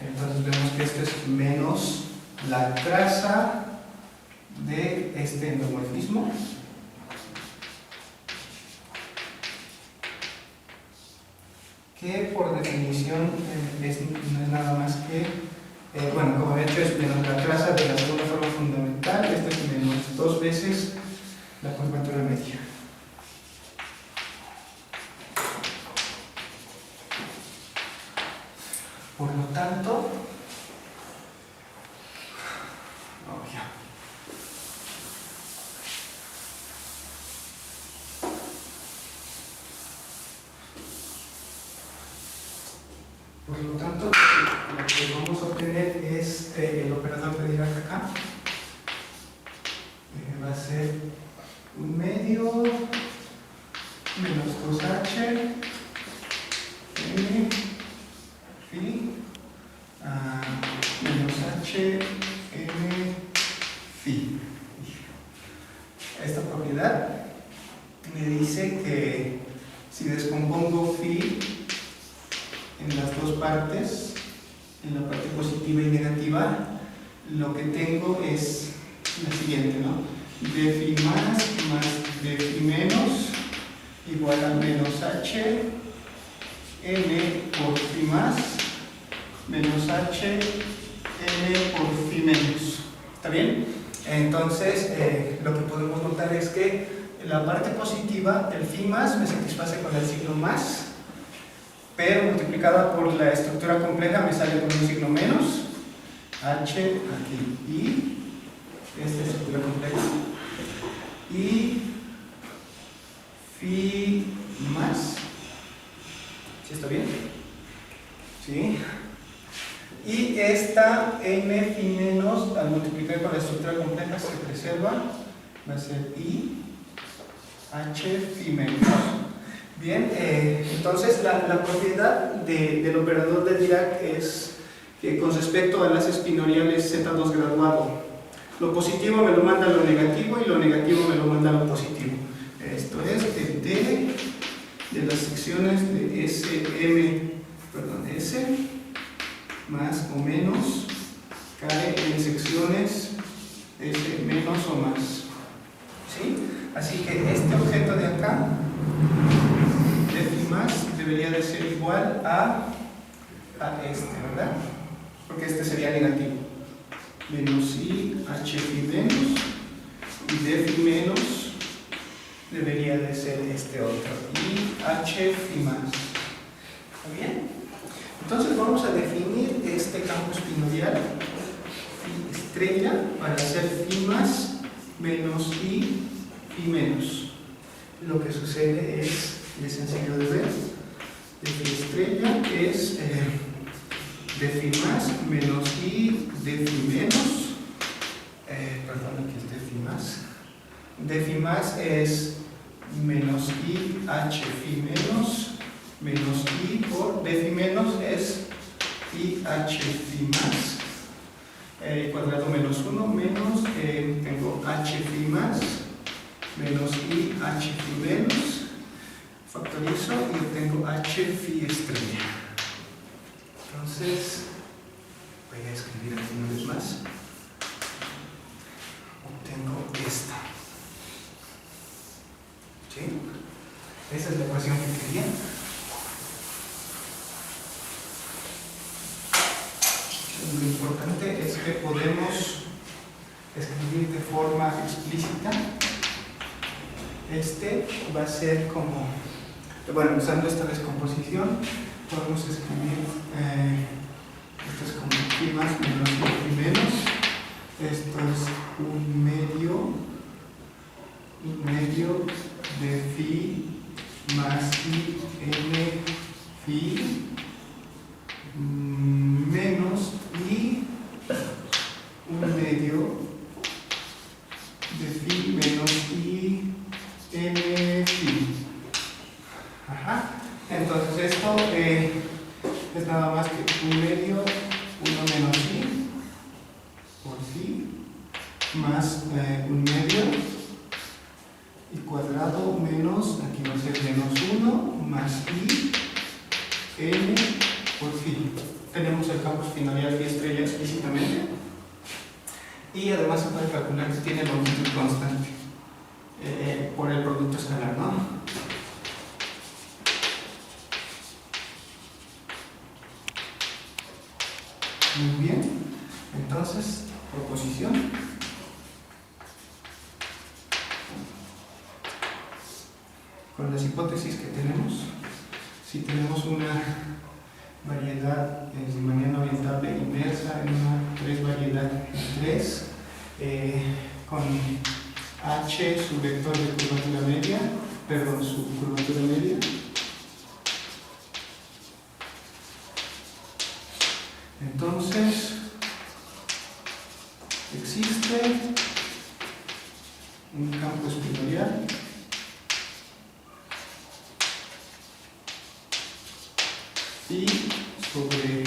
Entonces vemos que esto es menos la traza de este endomorfismo, que por definición no es nada más que, bueno, como he dicho, es menos la traza de la segunda forma fundamental. Esto es menos 2 veces la curvatura media. Por lo tanto, lo que vamos a obtener es el operador de Dirac acá. Va a ser un medio menos 2h n phi menos h n phi. Esta propiedad me dice que si descompongo phi en las dos partes, en la parte positiva y negativa, lo que tengo es la siguiente, ¿no? D phi más d phi menos igual a menos h n por phi más menos h n por phi menos. ¿Está bien? Entonces, lo que podemos notar es que la parte positiva, el phi más, me satisface con el signo más, pero multiplicada por la estructura compleja me sale con un signo menos, h aquí, y esta estructura compleja, y phi más. ¿Sí está bien? ¿Sí? Y esta n phi menos, al multiplicar con la estructura compleja, se preserva, va a ser i h phi menos. Bien, entonces la propiedad del operador de Dirac es que con respecto a las espinoriales Z2 graduado, lo positivo me lo manda a lo negativo y lo negativo me lo manda a lo positivo. Esto es el D de las secciones de S más o menos cae en secciones S menos o más. ¿Sí? Así que este objeto de acá, de phi más, debería de ser igual a este, ¿verdad? Porque este sería negativo. Menos i h phi menos, y d phi menos debería de ser este otro, i h phi más. ¿Está bien? Entonces vamos a definir este campo espinorial phi estrella para hacer phi más menos i phi menos. Lo que sucede es sencillo de ver. De phi estrella es de phi más menos i de phi menos. Perdón, aquí es de phi más. De phi más es menos i h phi menos i por de phi menos es i h phi más cuadrado menos 1 menos tengo h phi más menos i h phi menos, factorizo y obtengo h phi estrella. Entonces voy a escribir aquí una vez más, obtengo esta. ¿Sí? Esa es la ecuación que quería. Lo importante es que podemos escribir de forma explícita. Este va a ser como, bueno, usando esta descomposición, podemos escribir, esto es como phi más menos phi menos, esto es un medio de phi más i n phi menos i un medio de phi menos i n phi. Ajá. Entonces esto es nada más que un medio 1 menos i por phi más un medio y cuadrado menos, aquí va a ser menos 1 más i n por phi. Tenemos el campo espinorial phi estrella explícitamente y además se puede calcular que tiene longitud constante por el producto escalar, ¿no? Muy bien, entonces proposición. Con las hipótesis que tenemos, si tenemos una variedad riemanniana orientable inversa en una 3 variedad en 3 con h su vector de curvatura media, perdón, su curvatura media, entonces existe un campo espinorial y sobre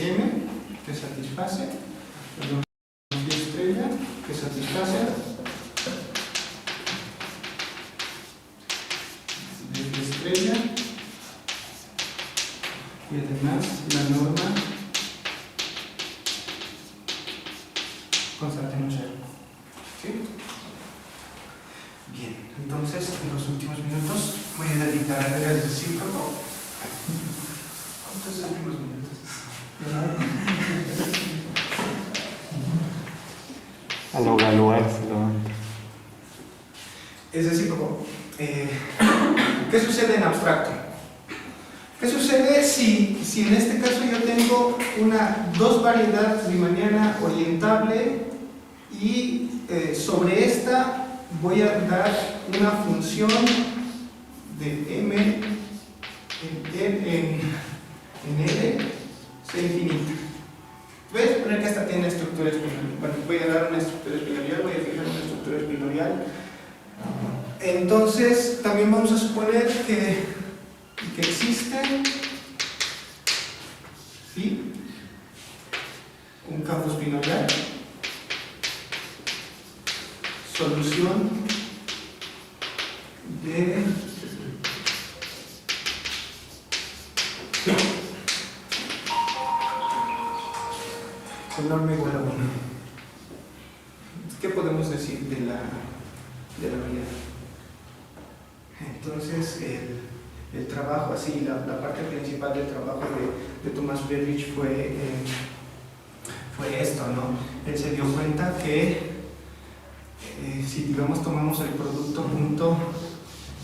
M que satisface, perdón, phi estrella que satisface de phi estrella y además la norma constante no cero. ¿Sí? Bien, entonces en los últimos minutos voy a dedicar a ver el recíproco. ¿Cuántos últimos minutos? A lo Galois se levanta. Es recíproco. ¿Qué sucede en abstracto? ¿Qué sucede si en este caso yo tengo dos variedades riemanniana orientable y sobre esta voy a dar una función de m en L C infinita? Voy a suponer que esta tiene estructura espinorial. Bueno, voy a dar una estructura espinorial, voy a fijar una estructura espinorial. Entonces, también vamos a suponer que existe ¿sí? un campo espinorial, solución de con norma igual a 1. ¿Qué podemos decir de la variedad? Entonces, el trabajo, así, la parte principal del trabajo de Thomas Berridge fue esto, ¿no? Él se dio cuenta que si, digamos, tomamos el producto punto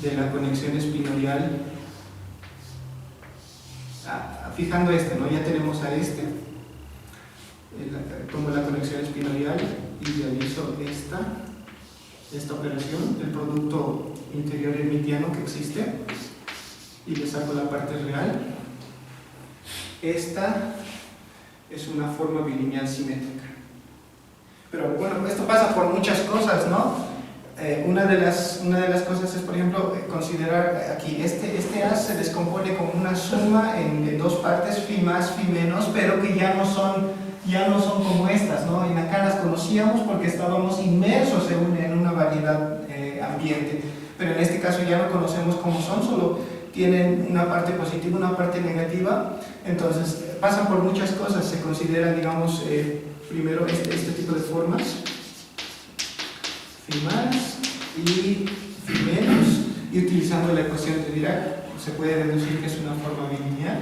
de la conexión espinorial, fijando este, ¿no? Ya tenemos a este, tomo la conexión espinorial y realizo esta operación, el producto interior hermitiano que existe, y le saco la parte real. Esta es una forma bilineal simétrica. Pero bueno, esto pasa por muchas cosas, ¿no? Una de las cosas es, por ejemplo, considerar aquí, este A se descompone como una suma de dos partes, phi más, phi menos, pero que ya no son como estas, ¿no? En acá las conocíamos porque estábamos inmersos en una variedad ambiente, pero en este caso ya no conocemos cómo son, solo tienen una parte positiva, una parte negativa. Entonces pasan por muchas cosas, se consideran, digamos, primero este tipo de formas, phi más y phi menos, y utilizando la ecuación de Dirac se puede deducir que es una forma bilineal.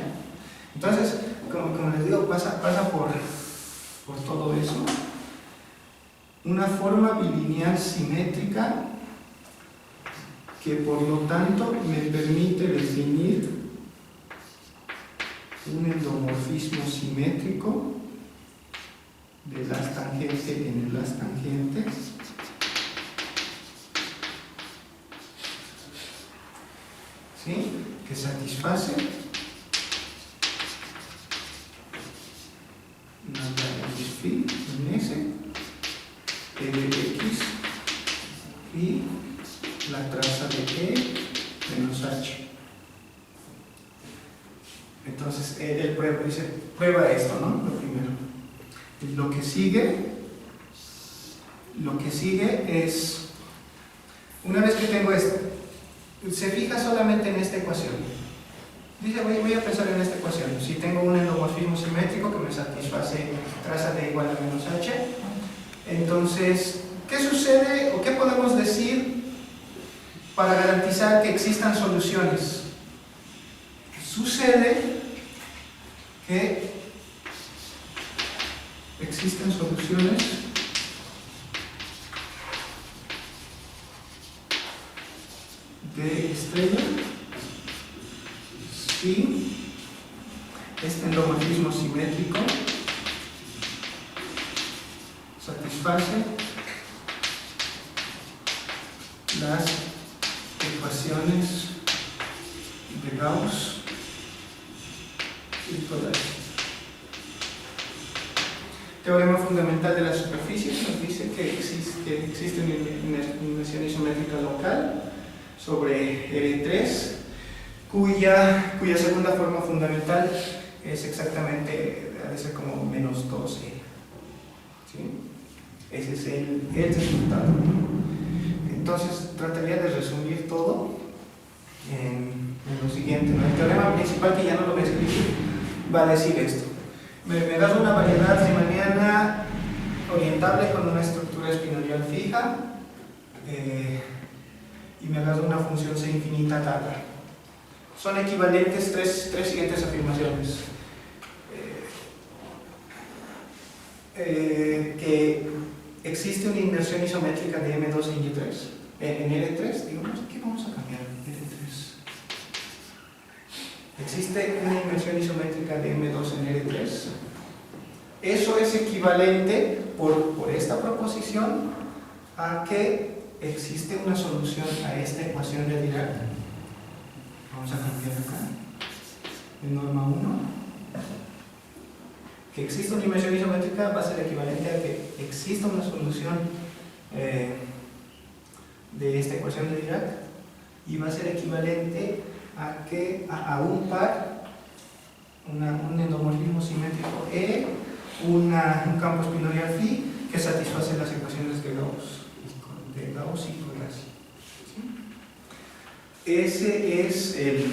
Entonces, como les digo, pasa por todo eso. Una forma bilineal simétrica que por lo tanto me permite definir un endomorfismo simétrico de las tangentes en las tangentes, ¿sí? Que satisface una variable phi en S, E de X y la traza de E menos H. Entonces, él prueba esto, ¿no? Lo primero. Lo que sigue es, una vez que tengo esto, se fija solamente en esta ecuación. Dice, voy a pensar en esta ecuación. Si tengo un endomorfismo simétrico que me satisface traza de igual a menos H, entonces, ¿qué sucede o qué podemos decir para garantizar que existan soluciones? Sucede que existen soluciones de estrella si este endomorfismo simétrico satisface las ecuaciones de Gauss y Polar. Teorema fundamental de la superficie nos dice que existe una inmersión isométrica local sobre R3, cuya segunda forma fundamental es exactamente, ha de ser como menos 2E. ¿Sí? Ese es el resultado. Entonces trataría de resumir todo en lo siguiente, ¿no? El teorema principal, que ya no lo voy a escribir, va a decir esto. Me das una variedad riemanniana orientable con una estructura espinorial fija. y me agarro una función C infinita tabla. Son equivalentes tres siguientes afirmaciones. Que existe una inversión isométrica de M2 en Y3, en L3, digamos, ¿qué vamos a cambiar? L3. Existe una inversión isométrica de M2 en L3. Eso es equivalente, por esta proposición, a que existe una solución a esta ecuación de Dirac. Vamos a cambiar acá. En norma 1. Que exista una inversión isométrica va a ser equivalente a que exista una solución de esta ecuación de Dirac, y va a ser equivalente a que a un par, un endomorfismo simétrico E, un campo espinorial phi que satisface las ecuaciones de Gauss y Corazzi. ¿Sí? Ese es el...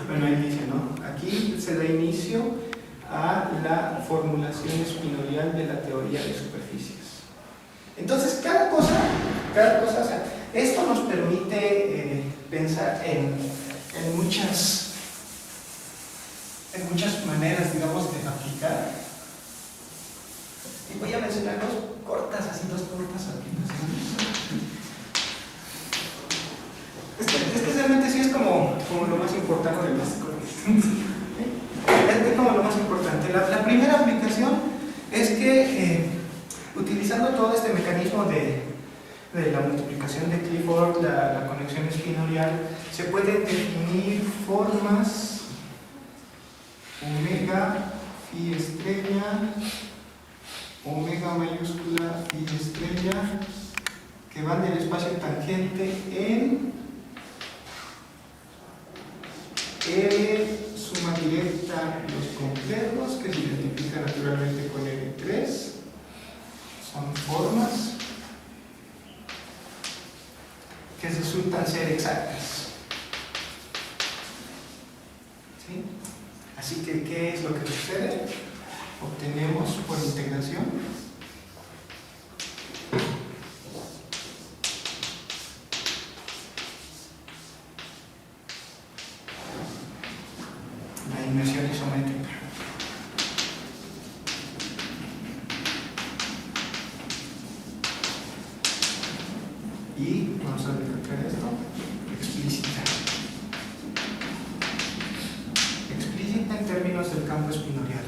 Bueno, ahí dice, ¿no? Aquí se da inicio a la formulación espinorial de la teoría de superficies. Entonces, cada cosa, o sea, esto nos permite pensar en muchas maneras, digamos, de aplicar. Y voy a mencionar dos cortas aplicaciones. Este realmente sí es como lo más importante de las cosas. Es como lo más importante. La primera aplicación es que utilizando todo este mecanismo de la multiplicación de Clifford, la conexión espinorial, se pueden definir formas omega phi estrella, omega mayúscula phi estrella, que van del espacio tangente en L suma directa los complejos, que se identifica naturalmente con L3. Son formas que resultan ser exactas. ¿Sí? Así que, ¿qué es lo que sucede? Obtenemos por integración la inversión isométrica. Y vamos a verificar esto explícita. Explícita en términos del campo espinorial.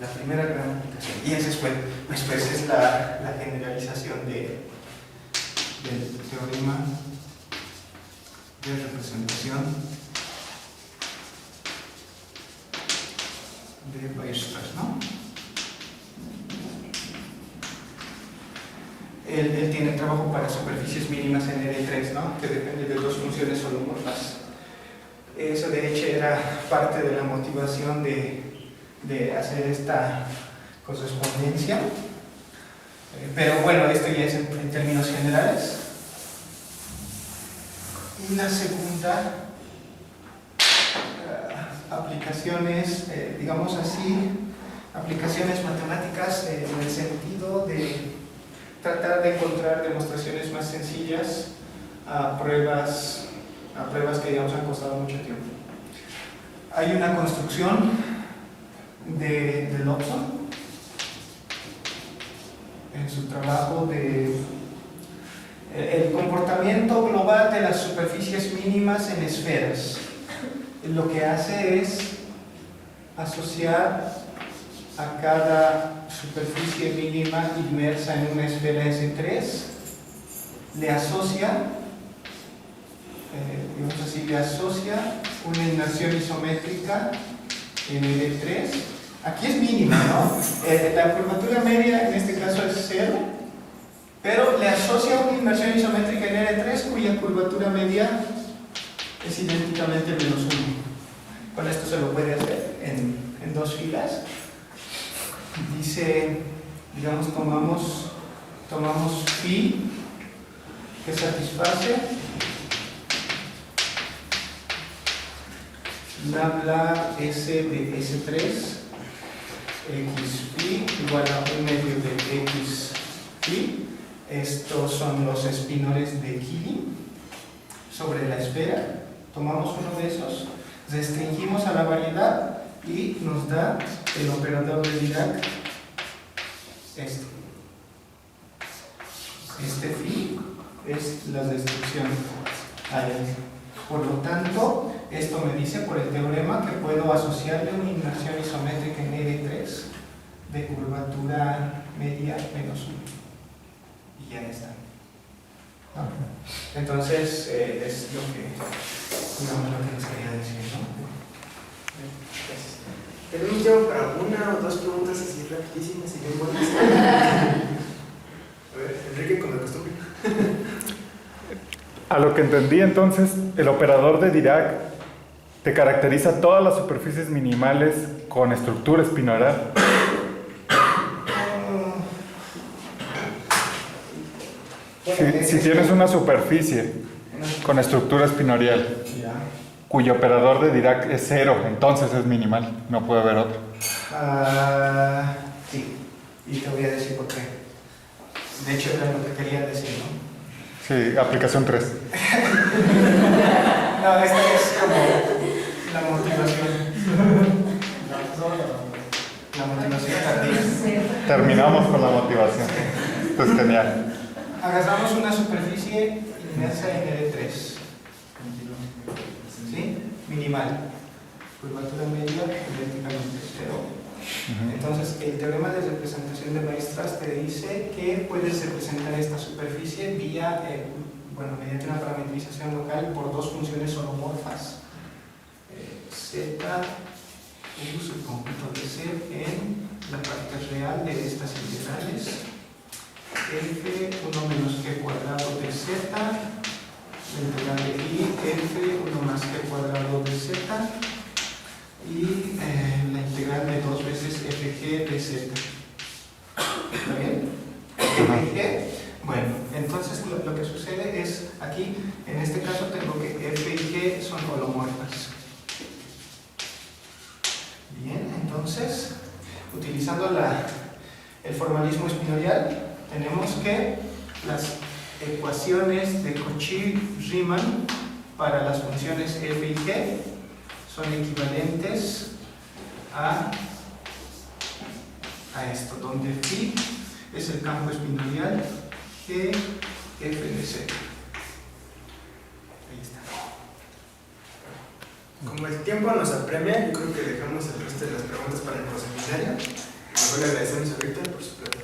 La primera gran aplicación. Y esa después es la generalización del teorema de representación de Weierstrass, ¿no? Él tiene trabajo para superficies mínimas en L3, ¿no? Que depende de dos funciones holomorfas. Eso de hecho era parte de la motivación de hacer esta correspondencia. Pero bueno, esto ya es en términos generales. Y la segunda aplicaciones, digamos así, aplicaciones matemáticas en el sentido de tratar de encontrar demostraciones más sencillas a pruebas que digamos han costado mucho tiempo. Hay una construcción de Lobson en su trabajo de el comportamiento global de las superficies mínimas en esferas. Lo que hace es asociar a cada superficie mínima inmersa en una esfera S3, le asocia, digamos así, le asocia una inmersión isométrica en L3. Aquí es mínima, ¿no? La curvatura media en este caso es 0, pero le asocia una inmersión isométrica en L3 cuya curvatura media es idénticamente menos 1. Con esto se lo puede hacer en dos filas. Dice, digamos, tomamos phi que satisface lambda S de S3 x phi igual a 1 medio de x phi. Estos son los espinores de Killing. sobre la esfera, tomamos uno de esos, restringimos a la variedad y nos da el operador de Dirac, esto. Este phi es la restricción a él. Por lo tanto, esto me dice por el teorema que puedo asociarle una inmersión isométrica en R3 de curvatura media menos 1. Y ya está. Entonces, es lo que, digamos, lo que les quería decir, ¿no? Tenemos tiempo para una o dos preguntas así rapidísimas y bien buenas. A ver, Enrique, con la costumbre. A lo que entendí entonces, el operador de Dirac te caracteriza todas las superficies minimales con estructura espinoidal. Si tienes una superficie con estructura espinorial cuyo operador de Dirac es 0, entonces es minimal, no puede haber otro. Sí, y te voy a decir por qué. De hecho, era lo que quería decir, ¿no? Sí, aplicación 3. No, esta es como la motivación. La motivación tardía. Terminamos con la motivación. Esto es genial. Agarramos una superficie inmersa en L3. ¿Sí? Minimal. Curvatura media idénticamente 0. Entonces, el teorema de representación de Weierstrass te dice que puedes representar esta superficie vía, mediante una parametrización local por dos funciones holomorfas. Z, su conjunto de C en la parte real de estas integrales. F, 1 menos G cuadrado de Z, la integral de I, F, 1 más G cuadrado de Z, y la integral de 2 veces fg de z. ¿Está bien? Fg. Bueno, entonces lo que sucede es aquí, en este caso tengo que f y g son holomorfas. Bien, entonces, utilizando el formalismo espinorial, tenemos que las ecuaciones de Cauchy-Riemann para las funciones f y g son equivalentes a esto, donde phi es el campo espinorial, g, f de z. Ahí está. Como el tiempo nos apremia, yo creo que dejamos el resto de las preguntas para el proseminario. Mejor le agradecemos ahorita por su platicar.